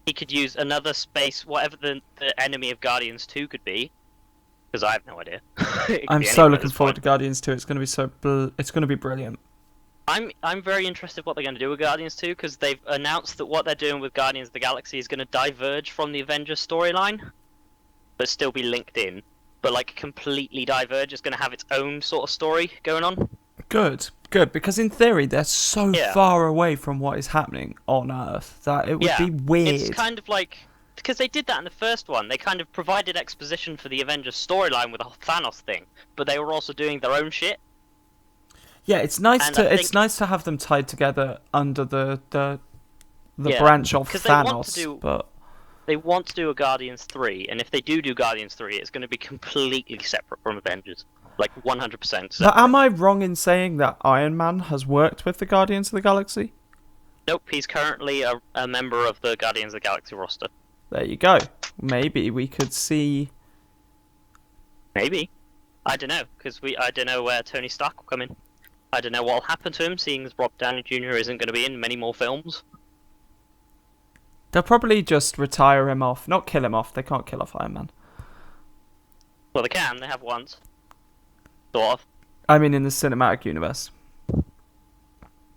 He could use another space, whatever the enemy of Guardians 2 could be. Because I have no idea. I'm so looking forward to Guardians 2. It's going to be it's going to be brilliant. I'm very interested what they're going to do with Guardians 2, because they've announced that what they're doing with Guardians of the Galaxy is going to diverge from the Avengers storyline, but still be linked in. But like completely diverge. It's going to have its own sort of story going on. Good, because in theory they're so far away from what is happening on Earth that it would be weird. It's kind of like... Because they did that in the first one. They kind of provided exposition for the Avengers storyline with the Thanos thing, but they were also doing their own shit. Yeah, it's nice to have them tied together under the branch of Thanos. But they want to do a Guardians 3, and if they do Guardians 3, it's going to be completely separate from Avengers. Like 100% separate. But am I wrong in saying that Iron Man has worked with the Guardians of the Galaxy? Nope, he's currently a member of the Guardians of the Galaxy roster. There you go. Maybe we could see... Maybe. I don't know, because I don't know where Tony Stark will come in. I don't know what will happen to him, seeing as Robert Downey Jr. isn't going to be in many more films. They'll probably just retire him off. Not kill him off. They can't kill off Iron Man. Well, they can. They have once. Sort of. I mean, in the cinematic universe.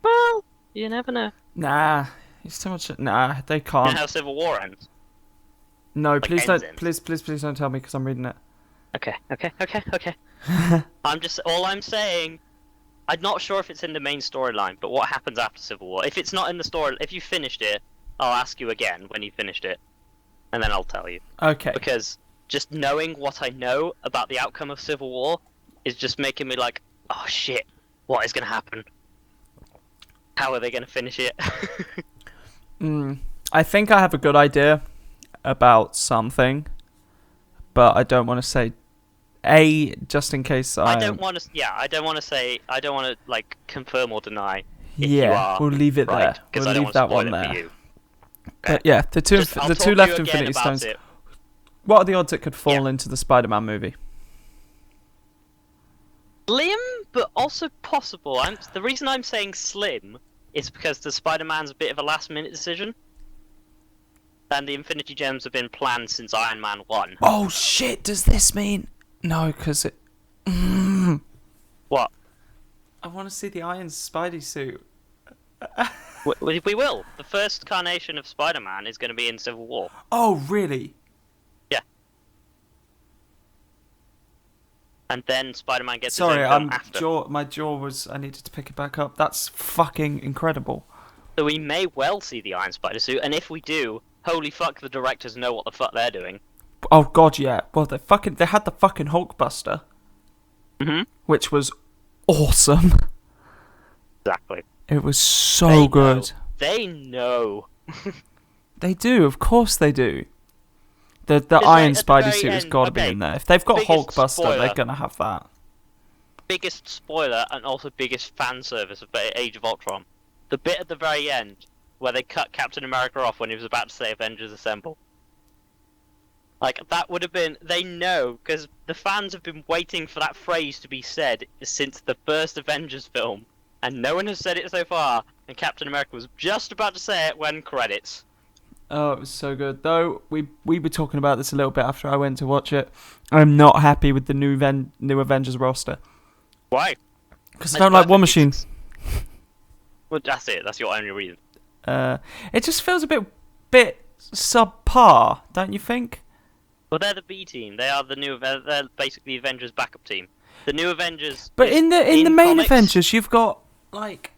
Well, you never know. Nah. It's too much... Nah, they can't. You know how Civil War ends? No, like please don't. Please don't tell me, because I'm reading it. Okay. All I'm saying, I'm not sure if it's in the main storyline, but what happens after Civil War? If it's not in the story, if you finished it, I'll ask you again when you finished it, and then I'll tell you. Okay. Because just knowing what I know about the outcome of Civil War is just making me like, oh shit, what is going to happen? How are they going to finish it? I think I have a good idea about something, but I don't want to say just in case I don't want to like confirm or deny. We'll leave it there. We'll leave that one there. Okay. But yeah, the two left Infinity Stones. What are the odds it could fall into the Spider-Man movie? Slim, but also possible. The reason I'm saying slim is because the Spider-Man's a bit of a last-minute decision. And the Infinity Gems have been planned since Iron Man 1. Oh shit, does this mean... No, because it... What? I want to see the Iron Spidey suit. We will. The first carnation of Spider-Man is going to be in Civil War. Oh, really? Yeah. And then Spider-Man gets Sorry, his own film after. my jaw was... I needed to pick it back up. That's fucking incredible. So we may well see the Iron Spider suit, and if we do, holy fuck, the directors know what the fuck they're doing. Oh god, yeah. Well, they had the fucking Hulkbuster, which was awesome. Exactly. It was so good. They know. They do, of course they do. The Iron Spidey suit has got to be in there. If they've got Hulkbuster, they're gonna have that. Biggest spoiler and also biggest fan service of Age of Ultron. The bit at the very end where they cut Captain America off when he was about to say Avengers Assemble. Like, that would have been... They know, because the fans have been waiting for that phrase to be said since the first Avengers film, and no one has said it so far, and Captain America was just about to say it when credits. Oh, it was so good. Though, we were talking about this a little bit after I went to watch it. I'm not happy with the new Avengers roster. Why? Because I don't like War Machine. Well, that's it. That's your only reason. It just feels a bit subpar, don't you think? Well, they're the B team. They are they're basically the Avengers backup team. The new Avengers. But in the main comics, Avengers, you've got like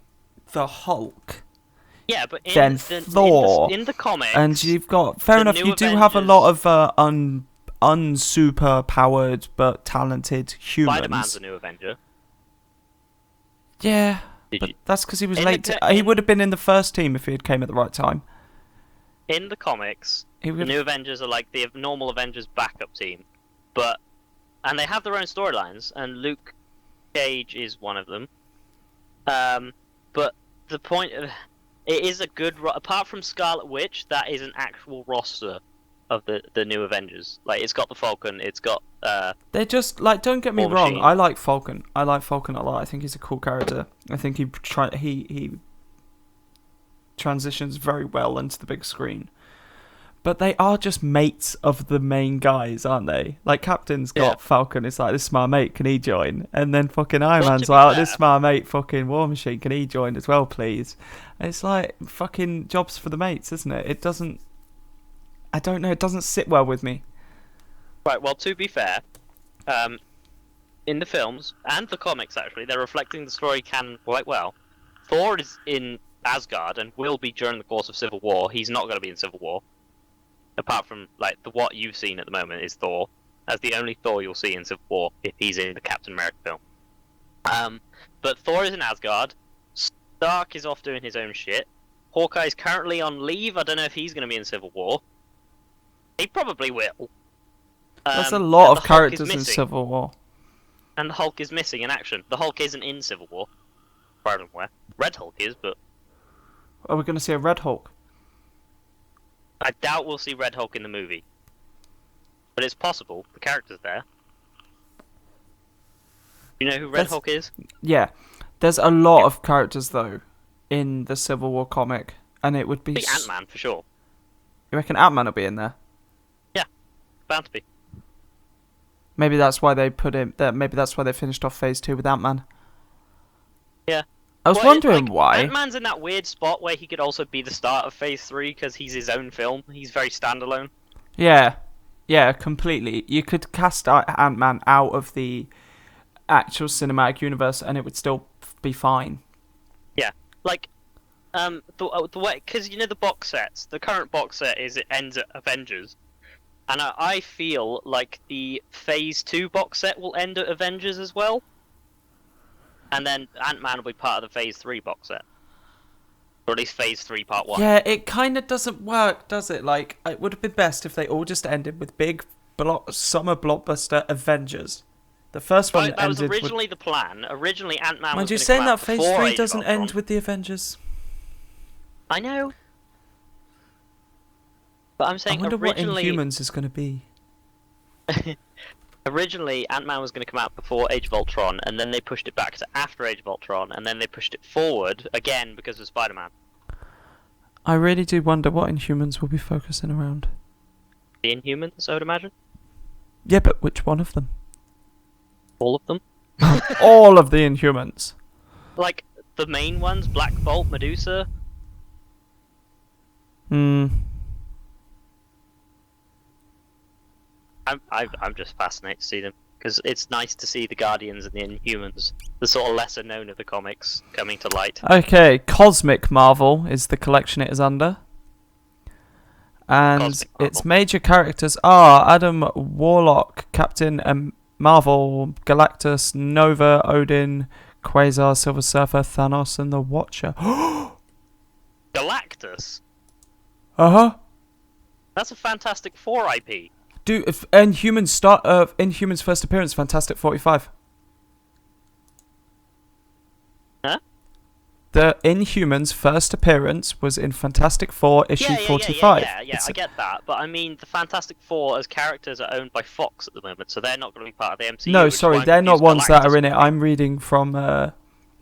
the Hulk. Yeah, but then Thor in the comics, and you've got fair enough. You do have a lot of unsuper powered but talented humans. Spider-Man's a new Avenger. Yeah, but that's because he was late. He would have been in the first team if he had came at the right time. In the comics, the new Avengers are like the normal Avengers backup team, and they have their own storylines, and Luke Cage is one of them. But the point of it is a good apart from Scarlet Witch, that is an actual roster of the new Avengers. Like, it's got the Falcon, it's got they're just like, don't get me wrong, I like Falcon. I like Falcon a lot. I think he's a cool character. I think he transitions very well into the big screen. But they are just mates of the main guys, aren't they? Like, Captain's got Falcon, it's like, this is my mate, can he join? And then fucking Iron Man's like, this is my mate, fucking War Machine, can he join as well, please? And it's like, fucking jobs for the mates, isn't it? It doesn't... I don't know, it doesn't sit well with me. Right, well, to be fair, in the films, and the comics actually, they're reflecting the story canon quite well. Thor is in Asgard, and will be during the course of Civil War. He's not going to be in Civil War. Apart from, like, what you've seen at the moment is Thor. That's the only Thor you'll see in Civil War, if he's in the Captain America film. But Thor is in Asgard. Stark is off doing his own shit. Hawkeye's currently on leave. I don't know if he's going to be in Civil War. He probably will. There's a lot of characters in Civil War. And the Hulk is missing in action. The Hulk isn't in Civil War. As far as I'm aware. Red Hulk is, but... Are we going to see a Red Hulk? I doubt we'll see Red Hulk in the movie. But it's possible. The character's there. You know who Red Hulk is? Yeah. There's a lot of characters, though, in the Civil War comic. And it would be... Ant-Man, for sure. You reckon Ant-Man will be in there? Yeah. Bound to be. Maybe that's why they put him... Maybe that's why they finished off Phase 2 with Ant-Man. Yeah. I was wondering why. Ant-Man's in that weird spot where he could also be the start of Phase 3 because he's his own film. He's very standalone. Yeah. Yeah, completely. You could cast Ant-Man out of the actual cinematic universe and it would still be fine. Yeah. Like, the way... Because, you know, the box sets. The current box set it ends at Avengers. And I feel like the Phase 2 box set will end at Avengers as well. And then Ant-Man will be part of the Phase 3 box set. Or at least Phase 3 Part 1. Yeah, it kind of doesn't work, does it? Like, it would have been best if they all just ended with big summer blockbuster Avengers. The first one that was originally the plan. Originally, Ant-Man was Mind you, going to saying come that out Phase 3 doesn't end with the Avengers. I know. But I'm saying I wonder originally... what Inhumans is going to be. Originally, Ant-Man was going to come out before Age of Ultron, and then they pushed it back to after Age of Ultron, and then they pushed it forward again because of Spider-Man. I really do wonder what Inhumans will be focusing around. The Inhumans, I would imagine. Yeah, but which one of them? All of them. All of the Inhumans. Like the main ones: Black Bolt, Medusa. Hmm. I'm just fascinated to see them because it's nice to see the Guardians and the Inhumans, the sort of lesser known of the comics, coming to light. Okay, Cosmic Marvel is the collection it is under. And Cosmic Marvel. its major characters are Adam Warlock, Captain Marvel, Galactus, Nova, Odin, Quasar, Silver Surfer, Thanos, and the Watcher. Galactus. Uh-huh. That's a Fantastic Four IP. Dude, if Inhumans first appearance, Fantastic 45. Huh? The Inhumans first appearance was in Fantastic Four issue 45. Yeah, I get that, but I mean the Fantastic Four as characters are owned by Fox at the moment, so they're not going to be part of the MCU. No, which is sorry, why I'm they're not confused ones that are in it. Galactus. I'm reading from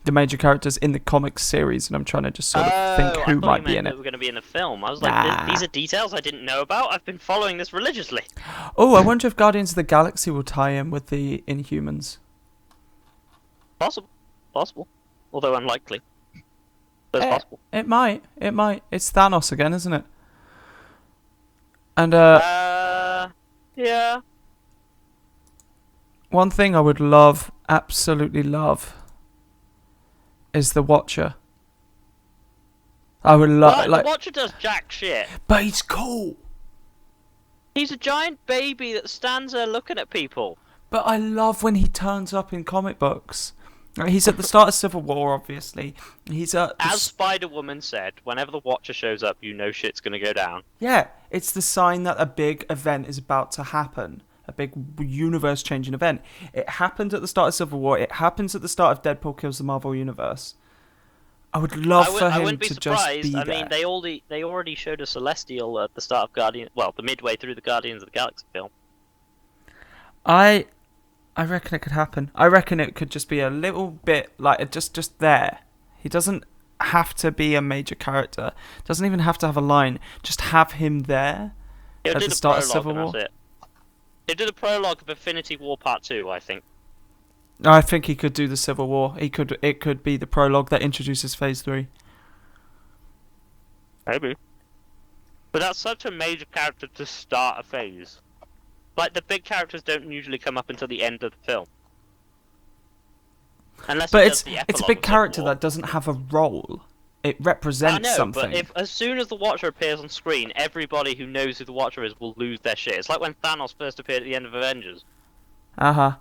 the major characters in the comics series, and I'm trying to just sort of think I who thought might you be meant in that it. we're going to be in a film. I was like, Nah. these are details I didn't know about. I've been following this religiously. Oh, I wonder if Guardians of the Galaxy will tie in with the Inhumans. Possible, although unlikely. But it's possible. It might. It's Thanos again, isn't it? And Yeah. one thing I would love, absolutely love, is the Watcher. I would love, The Watcher does jack shit. but he's cool. He's a giant baby that stands there looking at people. But I love when he turns up in comic books. Like, he's at the start of Civil War, obviously. He's at As Spider-Woman said, whenever the Watcher shows up, you know shit's gonna go down. yeah, it's the sign that a big event is about to happen. A big universe-changing event. It happened at the start of Civil War. It happens at the start of Deadpool Kills the Marvel Universe. I would love for I him wouldn't be to just surprised. be I there. mean, they already showed a Celestial at the start of the midway through the Guardians of the Galaxy film. I reckon it could happen. I reckon it could just be a little bit like just there. He doesn't have to be a major character. Doesn't even have to have a line. Just have him there He'll at do the the start of prologue Civil and War. that's it. He'll do the prologue of Infinity War Part 2, I think. I think he could do the Civil War. It could be the prologue that introduces Phase 3. Maybe. But that's such a major character to start a phase. Like, the big characters don't usually come up until the end of the film. Unless But he it's does the a epilogue big of Civil character War. that doesn't have a role. It I represents know, something. but as soon as the Watcher appears on screen, everybody who knows who the Watcher is will lose their shit. It's like when Thanos first appeared at the end of Avengers. Uh-huh.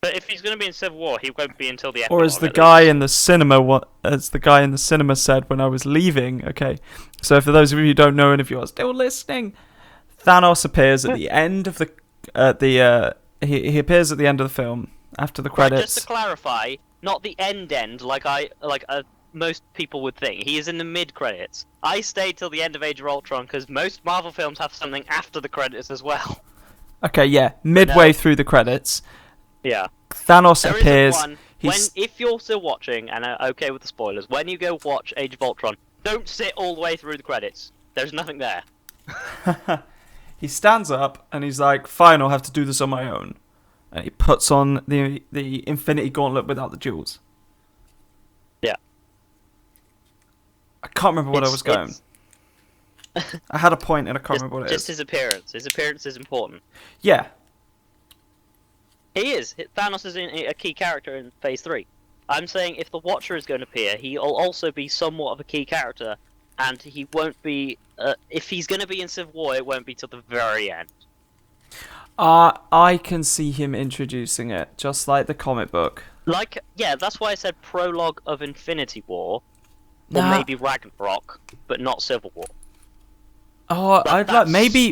But if he's going to be in Civil War, he won't be until the Or epilogue. as the at guy least. in the cinema, said when I was leaving. Okay, so for those of you who don't know, and if you are still listening, Thanos appears at the end of he appears at the end of the film after the Right, credits. just to clarify, not the end like most people would think. He is in the mid credits. I stayed till the end of Age of Ultron because most Marvel films have something after the credits as well. Okay, yeah, midway through the credits, Yeah. Thanos There appears. isn't one. If you're still watching and are okay with the spoilers, when you go watch Age of Ultron, don't sit all the way through the credits. There's nothing there. He stands up and he's like, "Fine, I'll have to do this on my own," and he puts on the Infinity Gauntlet without the jewels. Yeah. I can't remember what I was going. I had a point and I can't remember what it Just is. his appearance. His appearance is important. Yeah. He is. Thanos is a key character in Phase 3. I'm saying if the Watcher is going to appear, he'll also be somewhat of a key character, and he won't be... if he's going to be in Civil War, it won't be till the very end. I can see him introducing it, just like the comic book. Yeah, that's why I said prologue of Infinity War, or Nah. maybe Ragnarok, but not Civil War. Oh, I'd like maybe.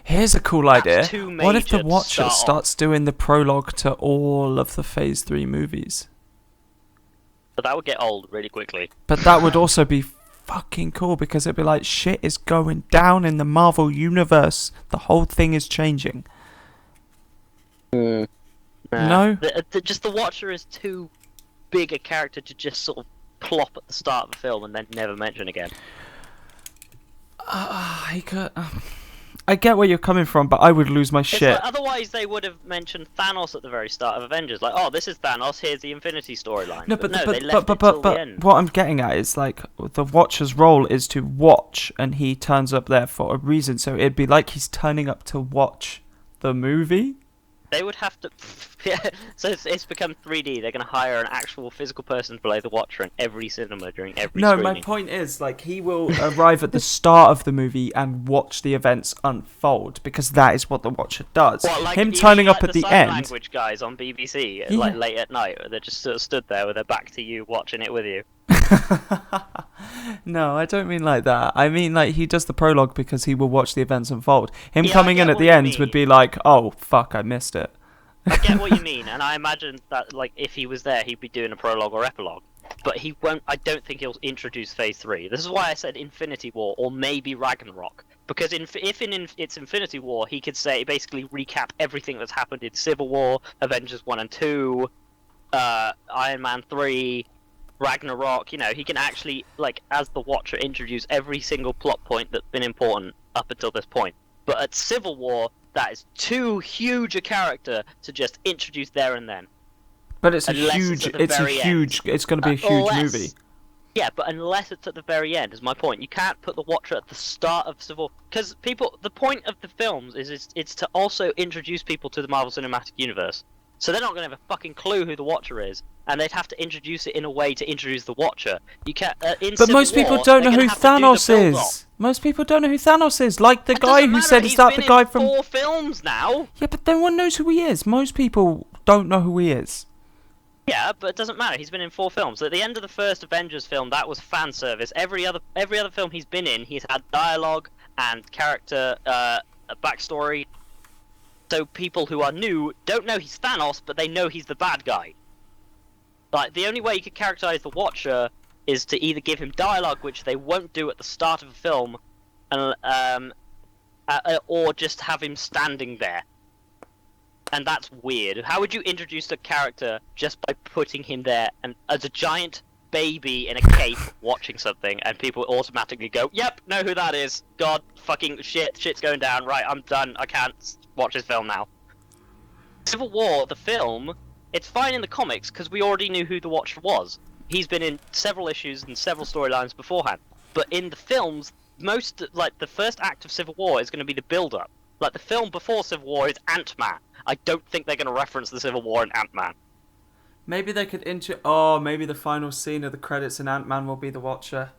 Here's a cool idea. too What if the major to Watcher start starts doing the prologue to all of the Phase 3 movies? But that would get old really quickly. But that would also be fucking cool because it'd be like shit is going down in the Marvel universe. The whole thing is changing. No? Just the Watcher is too big a character to just sort of plop at the start of the film and then never mention again. I get where you're coming from, but I would lose my shit. Like, otherwise, they would have mentioned Thanos at the very start of Avengers. Like, oh, this is Thanos. Here's the Infinity storyline. No, they left it till the end. what I'm getting at is like the Watcher's role is to watch, and he turns up there for a reason. So it'd be like he's turning up to watch the movie. They would have to. Yeah, so it's become 3D. They're going to hire an actual physical person to play the Watcher in every cinema during every No, screening. my point is, like, he will arrive at the start of the movie and watch the events unfold, because that is what the Watcher does. What, like, him turning up like at the sign end. language guys on BBC, Yeah. like late at night, they're just sort of stood there with their back to you, watching it with you. No, I don't mean like that. I mean, like, he does the prologue because he will watch the events unfold. Him Yeah, coming I in get at what the you end mean. would be like, oh, fuck, I missed it. I get what you mean, and I imagine that, like, if he was there, he'd be doing a prologue or epilogue. But he won't. I don't think he'll introduce Phase 3. This is why I said Infinity War or maybe Ragnarok. Because if it's Infinity War, he could basically recap everything that's happened in Civil War, Avengers 1 and 2, Iron Man 3, Ragnarok. You know, he can actually, like, as the Watcher, introduce every single plot point that's been important up until this point. But at Civil War, that is too huge a character to just introduce there and then. But it's Unless it's going to be a huge movie. Yeah, but unless it's at the very end, is my point. You can't put the Watcher at the start of Civil, because the point of the films is it's to also introduce people to the Marvel Cinematic Universe. So they're not going to have a fucking clue who the Watcher is, and they'd have to introduce it in a way to introduce the Watcher. You can't. But most people don't know who Thanos is. Most people don't know who Thanos is. Like the guy who said, "Is that the guy from?" 4 films now. Yeah, but no one knows who he is. Most people don't know who he is. Yeah, but it doesn't matter. He's been in 4 films. At the end of the first Avengers film, that was fan service. Every other film he's been in, he's had dialogue and character backstory. So people who are new don't know he's Thanos, but they know he's the bad guy. Like, the only way you could characterize the Watcher is to either give him dialogue, which they won't do at the start of a film, and or just have him standing there. And that's weird. How would you introduce a character just by putting him there and as a giant baby in a cape watching something, and people automatically go, "Yep, know who that is. God, fucking shit's going down. Right, I'm done. I can't watch this film now." Civil War, the film, it's fine in the comics because we already knew who the Watcher was. He's been in several issues and several storylines beforehand. But in the films, the first act of Civil War is going to be the build-up. Like, the film before Civil War is Ant-Man. I don't think they're going to reference the Civil War in Ant-Man. Maybe they could maybe the final scene of the credits in Ant-Man will be the Watcher.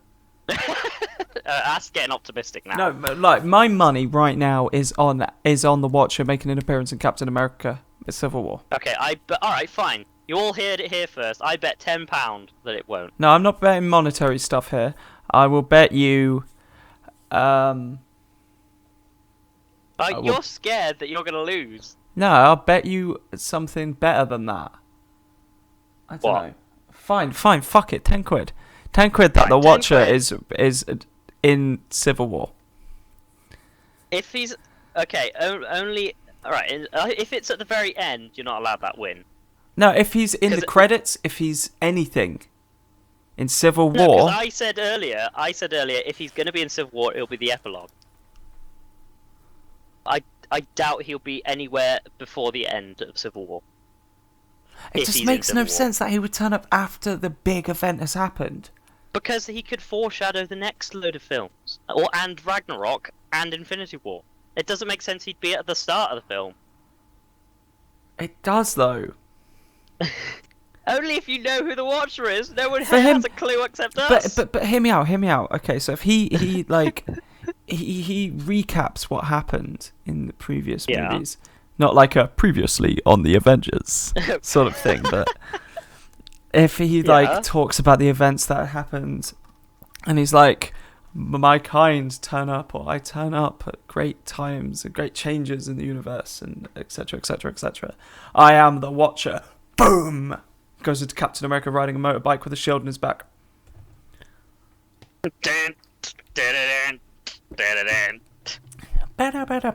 That's getting optimistic now. No, but, like, my money right now is on the Watcher making an appearance in Captain America: Civil War. Okay, alright, fine. You all heard it here first. I bet £10 that it won't. No, I'm not betting monetary stuff here. I will bet you. You're scared that you're going to lose. No, I'll bet you something better than that. I don't know. Fine, fuck it, 10 quid. 10 quid that the Watcher is in Civil War. If he's... Okay, only... Alright, if it's at the very end, you're not allowed that win. No, if he's in the credits, if he's anything in Civil No, War... I said earlier, if he's going to be in Civil War, it'll be the epilogue. I doubt he'll be anywhere before the end of Civil War. It just makes no sense that he would turn up after the big event has happened. Because he could foreshadow the next load of films. And Ragnarok and Infinity War. It doesn't make sense he'd be at the start of the film. It does, though. Only if you know who the Watcher is. No one has a clue except us. But hear me out. Okay, so if he like... He recaps what happened in the previous movies. Not like a previously on the Avengers sort of thing, but if he like talks about the events that happened and he's like, my kind turn up, or I turn up at great times and great changes in the universe, and etc, etc, etc. I am the Watcher. Boom! Goes into Captain America riding a motorbike with a shield in his back. Dun, dun, dun, dun, dun, dun.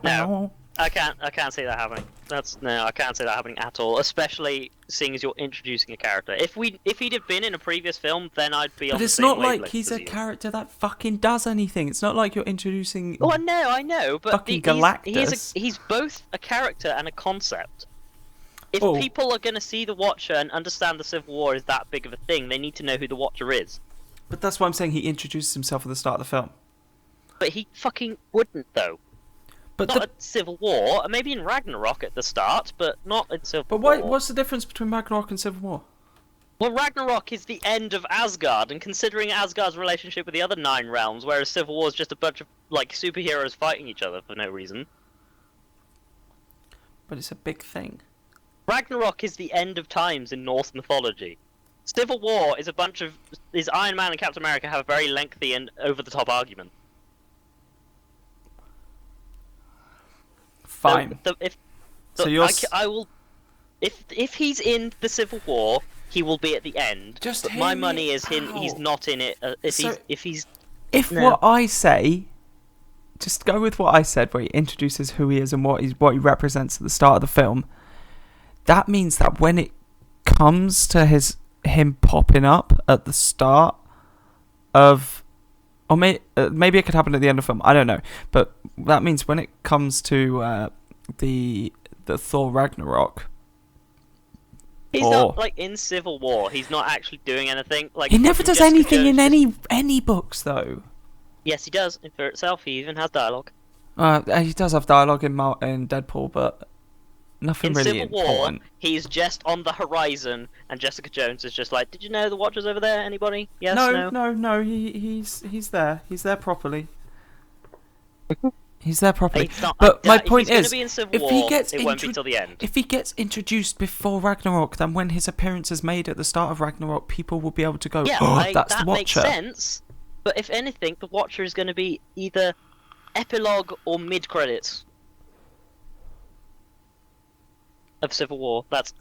No, I can't see that happening. I can't see that happening at all. Especially seeing as you're introducing a character. If he'd have been in a previous film, then I'd be on But the it's same not like wavelength he's as a you. character that fucking does anything. It's not like you're introducing. Well, no, I know, but Fucking Galactus. he's both a character and a concept. If Oh. people are going to see the Watcher and understand the Civil War is that big of a thing, they need to know who the Watcher is. But that's why I'm saying he introduces himself at the start of the film. But he fucking wouldn't, though. But Not at Civil War, maybe in Ragnarok at the start, but not in Civil War. What's the difference between Ragnarok and Civil War? Well, Ragnarok is the end of Asgard, and considering Asgard's relationship with the other 9 realms, whereas Civil War is just a bunch of like superheroes fighting each other for no reason. But it's a big thing. Ragnarok is the end of times in Norse mythology. Civil War is is Iron Man and Captain America have a very lengthy and over-the-top argument. Fine. If he's in the Civil War, he will be at the end. Just but hear my me money is out. he's not in it. If No. what I say, just go with what I said, where he introduces who he is and what he represents at the start of the film. That means that when it comes to him popping up at the start of, or maybe it could happen at the end of the film. I don't know, but that means when it comes to the Thor Ragnarok. He's not like in Civil War. He's not actually doing anything. Like He never does Jessica anything in Jones any books though. Yes, he does. For itself, he even has dialogue. He does have dialogue in Deadpool, but nothing In really Civil important. War, he's just on the horizon, and Jessica Jones is just like, "Did you know the Watcher's over there? Anybody? Yes, No. He's there. He's there properly. He's there properly. But my point is, if he gets it won't be till the end. if he gets introduced before Ragnarok, then when his appearance is made at the start of Ragnarok, people will be able to go, Yeah, "Oh, that's that the makes Watcher." sense. But if anything, the Watcher is going to be either epilogue or mid-credits of Civil War. That's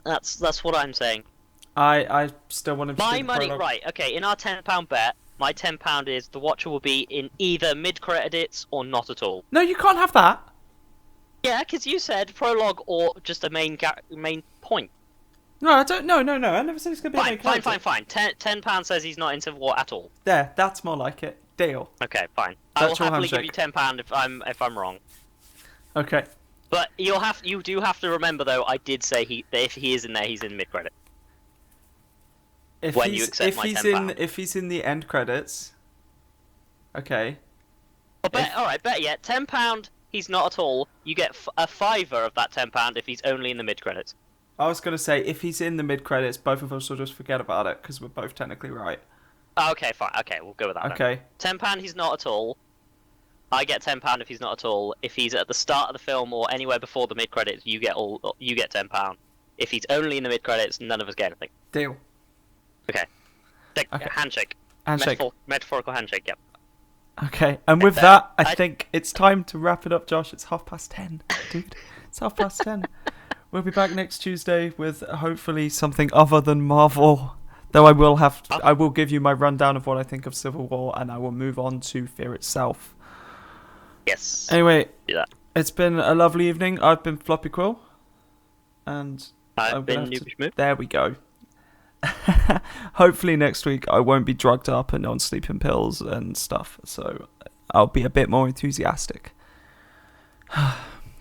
what I'm saying. I still want him to My do the money, prologue. right? Okay, in our £10 bet, my £10 is the Watcher will be in either mid-credits or not at all. No, you can't have that. Yeah, because you said prologue or just a main point. No, I don't. No. I never said it's gonna be a main character. Fine. £10 says he's not in Civil War at all. There, that's more like it. Deal. Okay, fine. I will Virtual happily give handshake. you £10 if I'm wrong. Okay. But you do have to remember though. I did say that if he is in there, he's in mid-credit. If When you accept my £10. if he's in the end credits, okay. Bet yet. £10. He's not at all. You get a fiver of that £10 if he's only in the mid-credits. I was gonna say if he's in the mid credits, both of us will just forget about it because we're both technically right. Oh, okay, fine. Okay, we'll go with that. Okay. Then. £10. He's not at all. I get £10 if he's not at all. If he's at the start of the film or anywhere before the mid-credits, you get £10. If he's only in the mid-credits, none of us get anything. Deal. Okay. Okay. Handshake. Handshake. Metaphorical handshake. Yep. Okay, and with that, I think it's time to wrap it up, Josh. It's 10:30, dude. It's 10:30. We'll be back next Tuesday with hopefully something other than Marvel. Though I will give you my rundown of what I think of Civil War, and I will move on to Fear itself. Yes. Anyway, Do that. it's been a lovely evening. I've been FloppyQuill, and I've been Noobish Moo. There we go. Hopefully next week I won't be drugged up and on sleeping pills and stuff, so I'll be a bit more enthusiastic.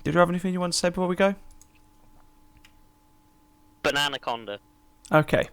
Did you have anything you want to say before we go? Bananaconda. Okay.